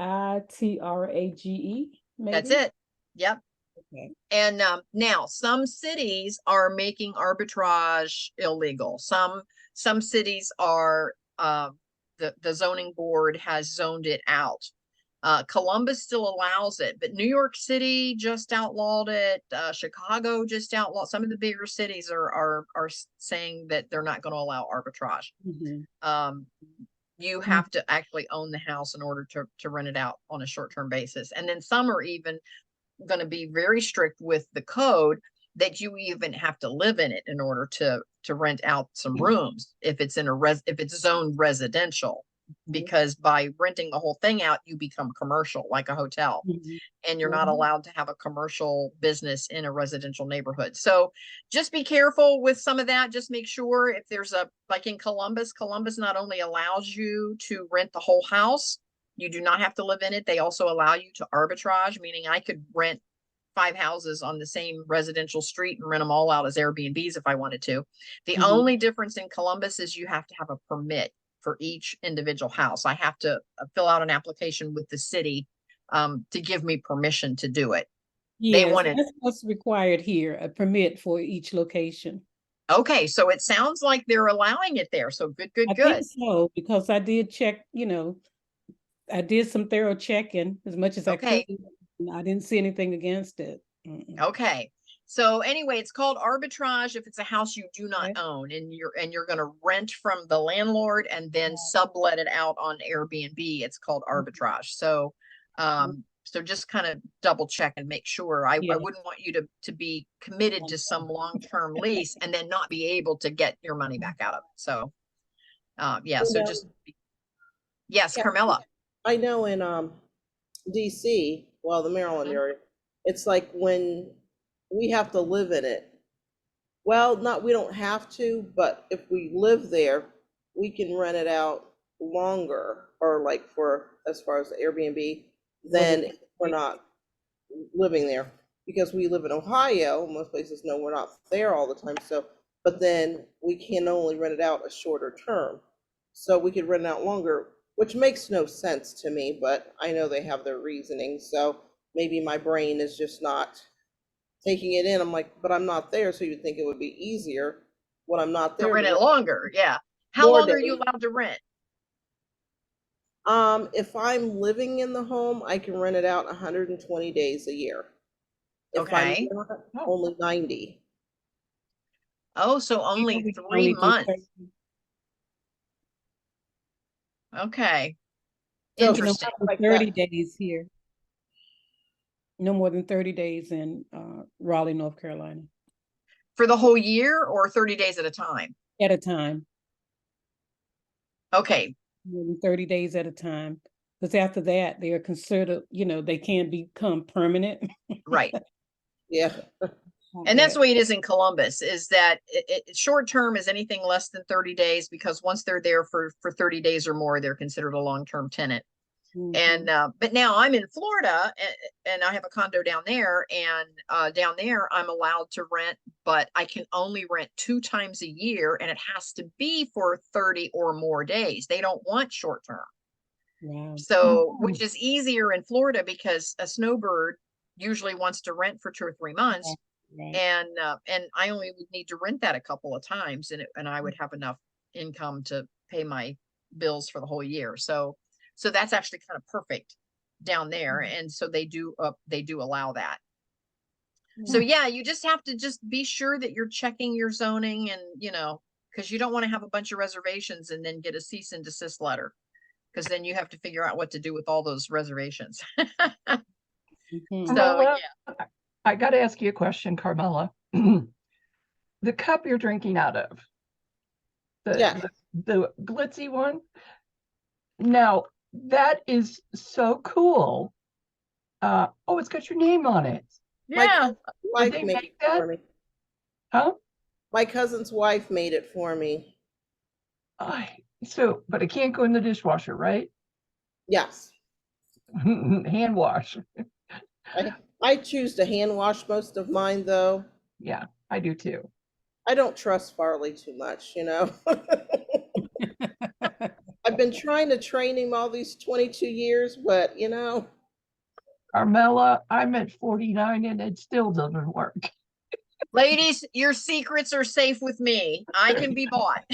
maybe? That's it. Yep. Okay. And now some cities are making arbitrage illegal. Some cities are the zoning board has zoned it out. Columbus still allows it, but New York City just outlawed it. Chicago just outlawed. Some of the bigger cities are saying that they're not going to allow arbitrage. You have to actually own the house in order to rent it out on a short-term basis. And then some are even going to be very strict with the code that you even have to live in it in order to rent out some rooms if it's if it's zoned residential, because by renting the whole thing out, you become commercial, like a hotel, and you're not allowed to have a commercial business in a residential neighborhood. So just be careful with some of that. Just make sure if there's like in Columbus not only allows you to rent the whole house, you do not have to live in it. They also allow you to arbitrage, meaning I could rent 5 houses on the same residential street and rent them all out as Airbnbs if I wanted to. The only difference in Columbus is you have to have a permit for each individual house. I have to fill out an application with the city to give me permission to do it. Yes, They wanted. that's what's required here, a permit for each location. Okay, so it sounds like they're allowing it there. So good. I think so, because I did check, I did some thorough checking as much as I could. I didn't see anything against it. Okay. So anyway, it's called arbitrage if it's a house you do not own, and you're going to rent from the landlord and then sublet it out on Airbnb. It's called arbitrage. So so just kind of double check and make sure. I wouldn't want you to be committed to some long-term lease and then not be able to get your money back out of it. So so just yes, Carmella. I know in DC, well, the Maryland area, it's like when we have to live in it. Well, we don't have to, but if we live there, we can rent it out longer, or like as far as the Airbnb, than if we're not living there. Because we live in Ohio, most places know we're not there all the time. So, but then we can only rent it out a shorter term. So we could rent it out longer, which makes no sense to me, but I know they have their reasoning. So maybe my brain is just not taking it in. I'm like, but I'm not there. So you'd think it would be easier when I'm not there. To rent it longer. Yeah. How long are you allowed to rent? If I'm living in the home, I can rent it out 120 days a year. If I'm Okay. not, Oh. only 90. Oh, so Here only we can 3 only do months. 30, Okay. So no Interesting. more than like 30 that. days here. No more than 30 days in Raleigh, North Carolina For the whole year or 30 days at a time? at a time. Okay. More than 30 days at a time. Because after that, they are considered, they can become permanent. Right. Yeah. And that's the way it is in Columbus, is that short term is anything less than 30 days, because once they're there for 30 days or more, they're considered a long-term tenant. And but now I'm in Florida, and I have a condo down there, and down there I'm allowed to rent, but I can only rent 2 times a year, and it has to be for 30 or more days. They don't want short term. Wow. So, which is easier in Florida, because a snowbird usually wants to rent for 2 or 3 months. Right. And I only would need to rent that a couple of times, and I would have enough income to pay my bills for the whole year. So that's actually kind of perfect down there. And so they do allow that. So yeah, you just have to just be sure that you're checking your zoning, and because you don't want to have a bunch of reservations and then get a cease and desist letter, because then you have to figure out what to do with all those reservations. Mhm. So Carmella, yeah. I got to ask you a question, Carmella. The cup you're drinking out of, Yeah. the glitzy one. Now, that is so cool. Oh, it's got your name on it. My Yeah. cousin's Did wife they made make it that? for me. Huh? My cousin's wife made it for me. But it can't go in the dishwasher, right? Yes. Hand wash. I choose to hand wash most of mine, though. Yeah, I do too. I don't trust Farley too much, I've been trying to train him all these 22 years, but Carmella, I'm at 49 and it still doesn't work. Ladies, your secrets are safe with me. I can be bought.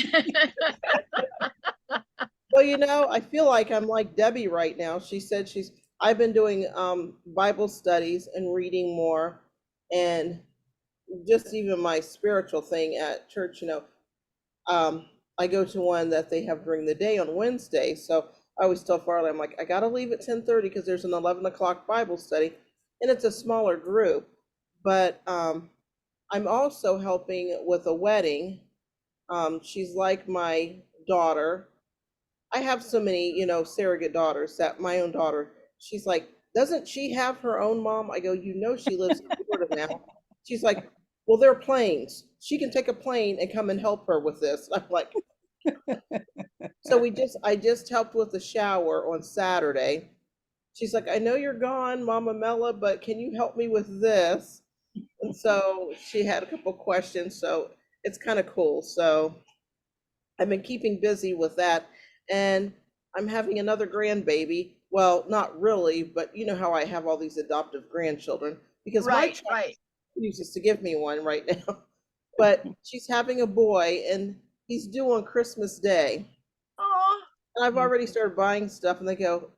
well, I feel like I'm like Debbie right now. She said I've been doing Bible studies and reading more, and just even my spiritual thing at church, I go to one that they have during the day on Wednesday. So I always tell Farley, I'm like, I got to leave at 10:30 because there's an 11 o'clock Bible study, and it's a smaller group. But I'm also helping with a wedding. She's like my daughter. I have so many, surrogate daughters that my own daughter, she's like, doesn't she have her own mom? I go, she lives in Florida now. She's like, well, they're planes. She can take a plane and come and help her with this. I'm like, so I just helped with the shower on Saturday. She's like, I know you're gone, Mama Mella, but can you help me with this? And so she had a couple questions, so it's kind of cool. So I've been keeping busy with that, and I'm having another grandbaby. Well, not really, but you know how I have all these adoptive grandchildren because my Right, child right. refuses to give me one right now. But she's having a boy, and he's due on Christmas Day. Oh, And I've already started buying stuff, and they go,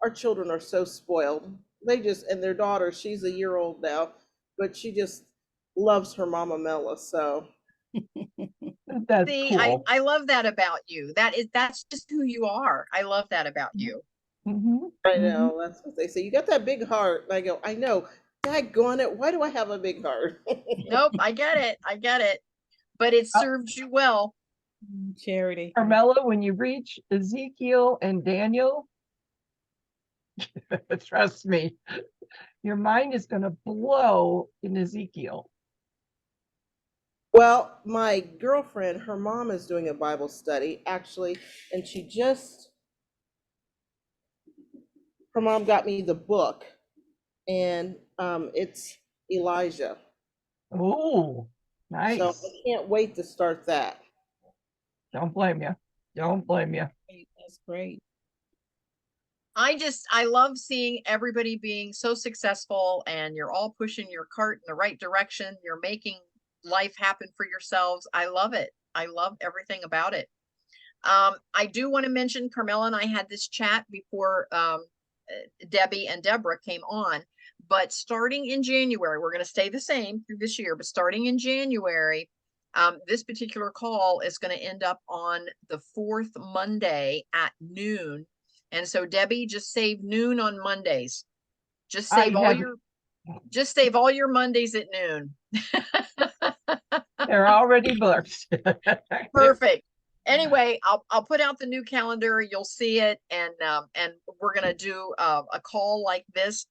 our children are so spoiled. And their daughter, she's a year old now, but she just loves her Mama Mella. So That's see, cool. I love that about you. That's just who you are. I love that about you. Mhm, I mhm. know that's what they say. You got that big heart. And I go, I know. Daggone it. Why do I have a big heart? Nope, I get it. I get it. But it Uh, serves you well. Charity. Carmella, when you reach Ezekiel and Daniel, trust me, your mind is going to blow in Ezekiel. Well, my girlfriend, her mom is doing a Bible study actually, and her mom got me the book, and it's Elijah. Oh, So nice. I can't wait to start that. Don't blame you. Don't blame you. That's great. I love seeing everybody being so successful, and you're all pushing your cart in the right direction. You're making life happen for yourselves. I love it. I love everything about it. I do want to mention Carmella and I had this chat before Debbie and Deborah came on, but starting in January, we're going to stay the same through this year, but starting in January, this particular call is going to end up on the 4th Monday at noon. And so Debbie, just save noon on Mondays. Just save just save all your Mondays at noon. They're already booked. Perfect. Anyway, I'll put out the new calendar. You'll see it, and we're gonna do a call like this,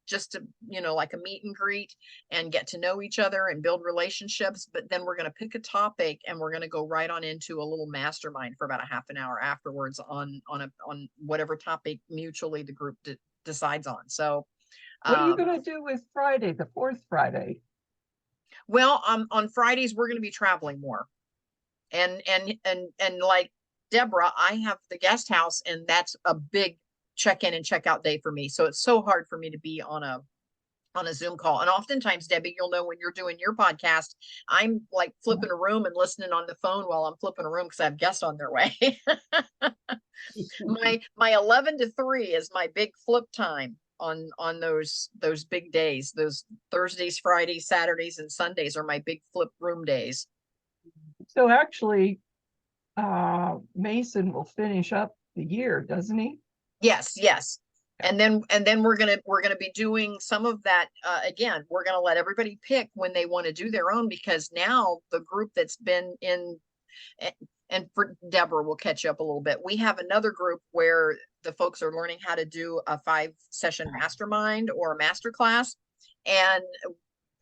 just to, like a meet and greet and get to know each other and build relationships. But then we're gonna pick a topic and we're gonna go right on into a little mastermind for about a half an hour afterwards on whatever topic mutually the group decides on. So, what are you gonna do with Friday, the 4th Friday? Well, on Fridays we're gonna be traveling more. And like Deborah, I have the guest house, and that's a big check-in and check-out day for me. So it's so hard for me to be on a Zoom call. And oftentimes, Debbie, you'll know when you're doing your podcast, I'm like flipping a room and listening on the phone while I'm flipping a room because I have guests on their way. my 11 to 3 is my big flip time on those big days. Those Thursdays, Fridays, Saturdays, and Sundays are my big flip room days. So actually, Mason will finish up the year, doesn't he? Yes. And then we're gonna be doing some of that. Again, we're gonna let everybody pick when they want to do their own, because now the group that's been in, and for Deborah, we'll catch you up a little bit. We have another group where the folks are learning how to do a 5-session mastermind or a masterclass, and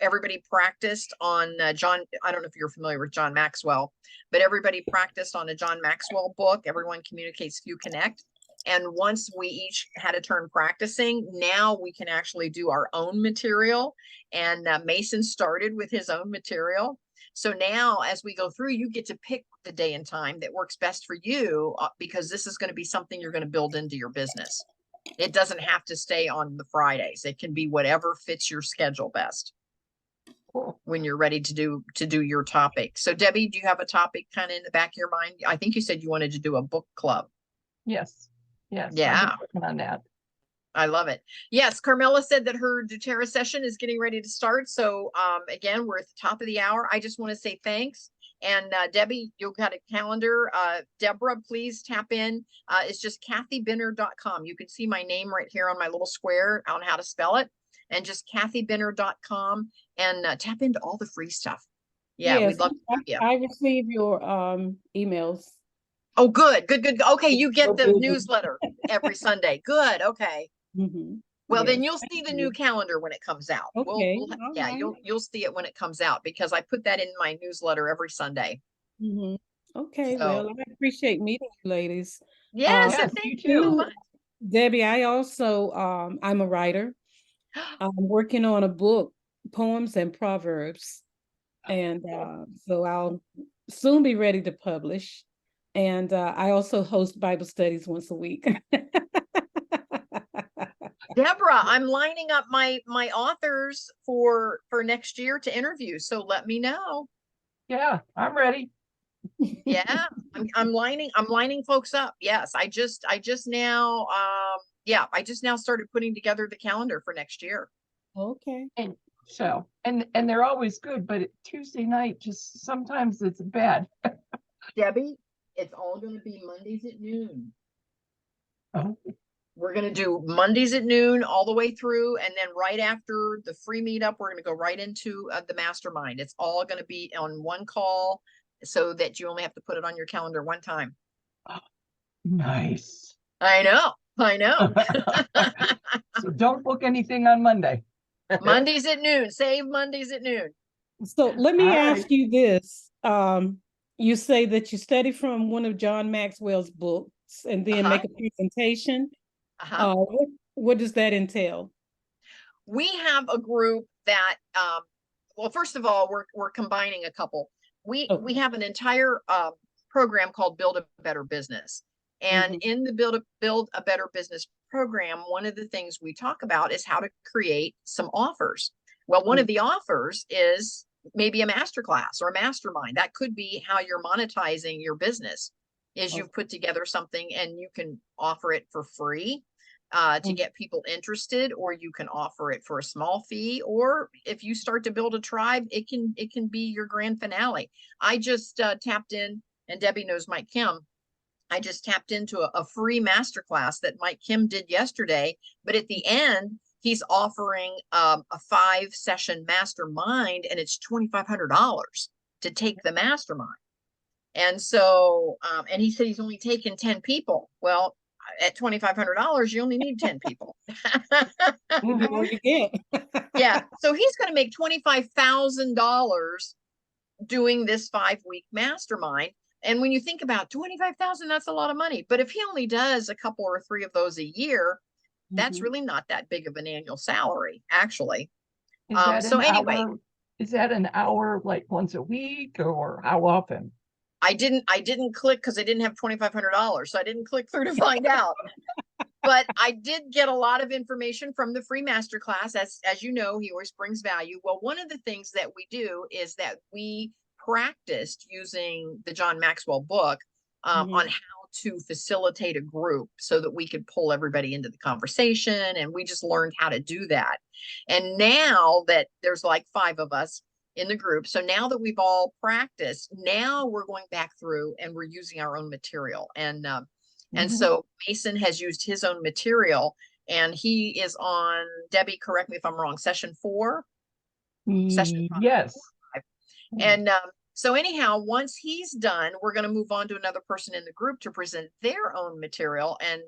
everybody practiced on John. I don't know if you're familiar with John Maxwell, but everybody practiced on a John Maxwell book. Everyone Communicates, Few Connect. And once we each had a turn practicing, now we can actually do our own material. And Mason started with his own material. So now as we go through, you get to pick the day and time that works best for you, because this is going to be something you're going to build into your business. It doesn't have to stay on the Fridays. It can be whatever fits your schedule best. Cool. When you're ready to do your topic. So Debbie, do you have a topic kind of in the back of your mind? I think you said you wanted to do a book club. Yes. Yeah. I'm working on that. I love it. Yes, Carmella said that her doTERRA session is getting ready to start. So again, we're at the top of the hour. I just want to say thanks. And Debbie, you've got a calendar. Deborah, please tap in. It's just kathybinner.com. You can see my name right here on my little square on how to spell it. And just kathybinner.com, and tap into all the free stuff. Yeah, yes, we'd love to have you. I receive your emails. Oh, good. Okay, you get the newsletter every Sunday. Good. Okay. Mm-hmm. Well, Yes, then you'll see the new calendar when it comes out. Okay. Yeah, you'll see it when it comes out, because I put that in my newsletter every Sunday. Mm-hmm. Okay, So, well, I appreciate meeting you ladies. yes, Yes, and thank you you so too. much. Debbie, I also I'm a writer. I'm working on a book, Poems and Proverbs. And so I'll soon be ready to publish. And I also host Bible studies once a week. Deborah, I'm lining up my authors for next year to interview. So let me know. Yeah, I'm ready. Yeah, I'm lining folks up. Yes, I just now I just now started putting together the calendar for next year. Okay. And so, and they're always good, but Tuesday night, just sometimes it's bad. Debbie, it's all going to be Mondays at noon. Oh, We're going to do Mondays at noon all the way through. And then right after the free meetup, we're going to go right into the mastermind. It's all going to be on one call, so that you only have to put it on your calendar one time. nice. I know. So don't book anything on Monday. Mondays at noon. Save Mondays at noon. So let me All ask right. you this. You say that you study from one of John Maxwell's books and then make a presentation. What does that entail? We have a group that, well, first of all, we're combining a couple. We have an entire program called Build a Better Business. And in the Build a Better Business program, one of the things we talk about is how to create some offers. Well, one of the offers is maybe a masterclass or a mastermind. That could be how you're monetizing your business. is Okay. you've put together something and you can offer it for free to get people interested, or you can offer it for a small fee, or if you start to build a tribe, it can be your grand finale. I just tapped in, and Debbie knows Mike Kim. I just tapped into a free masterclass that Mike Kim did yesterday, but at the end, he's offering a 5-session mastermind, and it's $2,500 to take the mastermind. And so, and he said he's only taken 10 people. Well, at $2,500, you only need 10 people. The more you get. Yeah. So he's going to make $25,000 doing this 5-week mastermind. And when you think about 25,000, that's a lot of money. But if he only does a couple or 3 of those a year, that's Mhm. really not that big of an annual salary, actually. Is that So an anyway, hour? Is that an hour like once a week, or how often? I didn't click because I didn't have $2,500. So I didn't click through to find out. But I did get a lot of information from the free masterclass. As you know, he always brings value. Well, one of the things that we do is that we practiced using the John Maxwell book on how to facilitate a group so that we could pull everybody into the conversation. And we just learned how to do that. And now that there's like 5 of us in the group, so now that we've all practiced, now we're going back through and we're using our own material. And so Mason has used his own material, and he is on, Debbie, correct me if I'm wrong, session 4? Session 5. Yes. And so anyhow, once he's done, we're going to move on to another person in the group to present their own material, and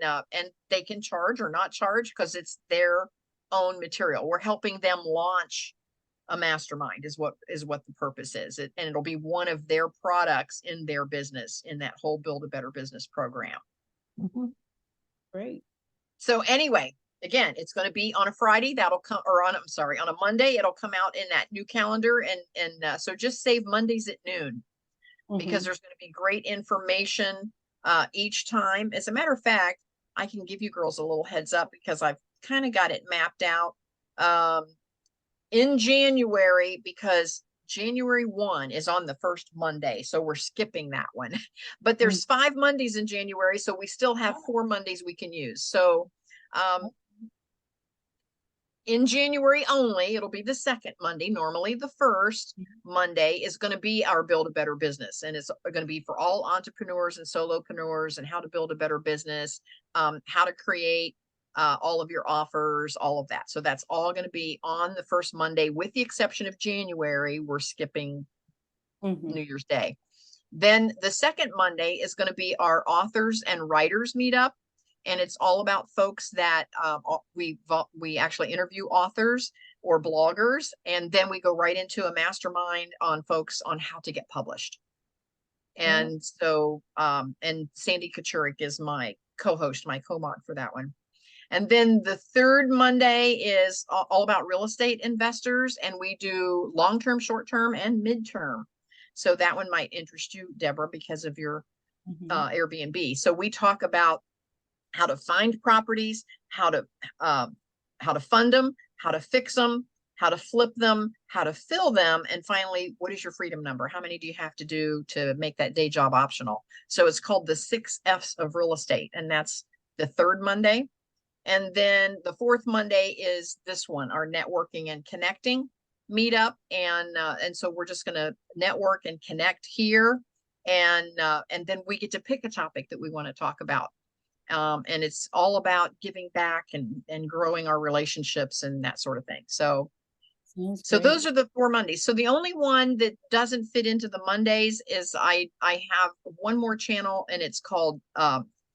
they can charge or not charge because it's their own material. We're helping them launch a mastermind is what the purpose is. And it'll be one of their products in their business in that whole Build a Better Business program. Great. So anyway, again, it's going to be on a Friday. That'll come, or on, I'm sorry, on a Monday. It'll come out in that new calendar. And so just save Mondays at noon because there's going to be great information each time. As a matter of fact, I can give you girls a little heads up because I've kind of got it mapped out in January, because January 1 is on the first Monday. So we're skipping that one, but there's 5 Mondays in January. So we still have 4 Mondays we can use. So, in January only, it'll be the second Monday. Normally the first Monday is going to be our Build a Better Business. And it's going to be for all entrepreneurs and solopreneurs and how to build a better business, how to create all of your offers, all of that. So that's all going to be on the first Monday, with the exception of January. We're skipping New Year's Day. Then the second Monday is going to be our authors and writers meetup. And it's all about folks that we actually interview authors or bloggers. And then we go right into a mastermind on folks on how to get published. And so, and Sandy Kachurik is my co-host, my co-mod for that one. And then the third Monday is all about real estate investors. And we do long-term, short-term, and mid-term. So that one might interest you, Deborah, because of your Airbnb. So we talk about how to find properties, how to fund them, how to fix them, how to flip them, how to fill them, and finally, what is your freedom number? How many do you have to do to make that day job optional? So it's called the 6 F's of real estate, and that's the third Monday. And then the fourth Monday is this one, our networking and connecting meetup, and so we're just going to network and connect here, and then we get to pick a topic that we want to talk about. And it's all about giving back and growing our relationships and that sort of thing. So those are the 4 Mondays. So the only one that doesn't fit into the Mondays is I have one more channel, and it's called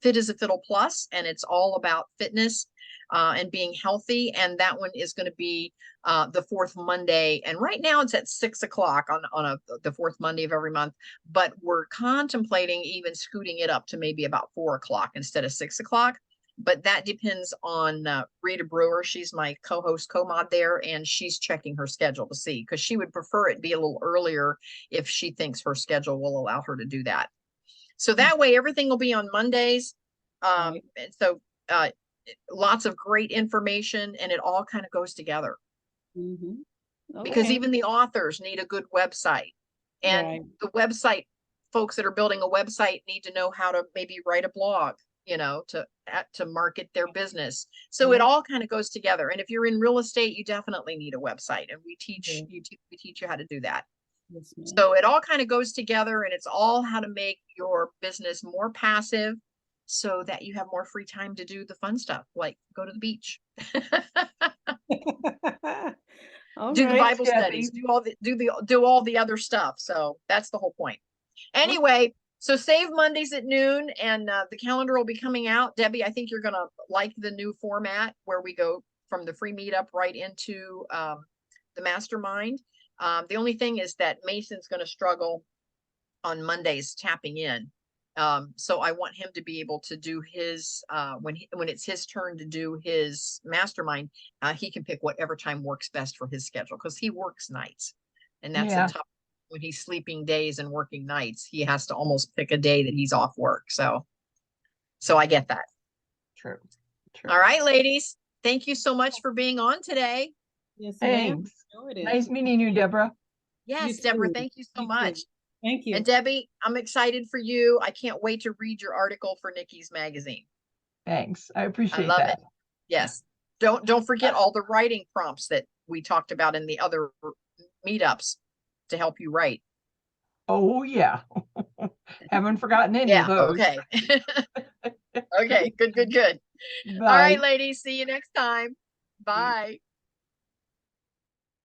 Fit as a Fiddle Plus, and it's all about fitness and being healthy. And that one is going to be the 4th Monday. And right now it's at 6 o'clock on the 4th Monday of every month, but we're contemplating even scooting it up to maybe about 4 o'clock instead of 6 o'clock. But that depends on Rita Brewer. She's my co-host, co-mod there, and she's checking her schedule to see, because she would prefer it be a little earlier if she thinks her schedule will allow her to do that. So that way everything will be on Mondays. And so lots of great information, and it all kind of goes together. Because even the authors need a good website, and the website folks that are building a website need to know how to maybe write a blog, you know, to market their business. So it Yeah. all kind of goes together. And if you're in real estate, you definitely need a website, and we teach Yeah. we teach you how to do that. Yes, ma'am. So it all kind of goes together, and it's all how to make your business more passive so that you have more free time to do the fun stuff, like go to the beach, All do the right. Bible Debbie. studies, do all the other stuff. So that's the whole point. Anyway, so save Mondays at noon, and the calendar will be coming out. Debbie, I think you're gonna like the new format where we go from the free meetup right into the mastermind. The only thing is that Mason's gonna struggle on Mondays tapping in. So I want him to be able to do his when it's his turn to do his mastermind, he can pick whatever time works best for his schedule, because he works nights, and that's Yeah. a tough when he's sleeping days and working nights. He has to almost pick a day that he's off work. So I get that. True. True. All right, ladies, thank you so much for being on today. Yes, ma'am. Thanks. Enjoyed it. Nice meeting you, Deborah. Yes, You Deborah, too. thank you so You much. too. Thank you. And Debbie, I'm excited for you. I can't wait to read your article for Nikki's magazine. Thanks. I I appreciate love that. it. Yes. Don't forget all the writing prompts that we talked about in the other meetups to help you write. Oh, yeah. Haven't forgotten any Yeah, of those. okay. Okay, good. All Bye. right, ladies, see you next time. Bye.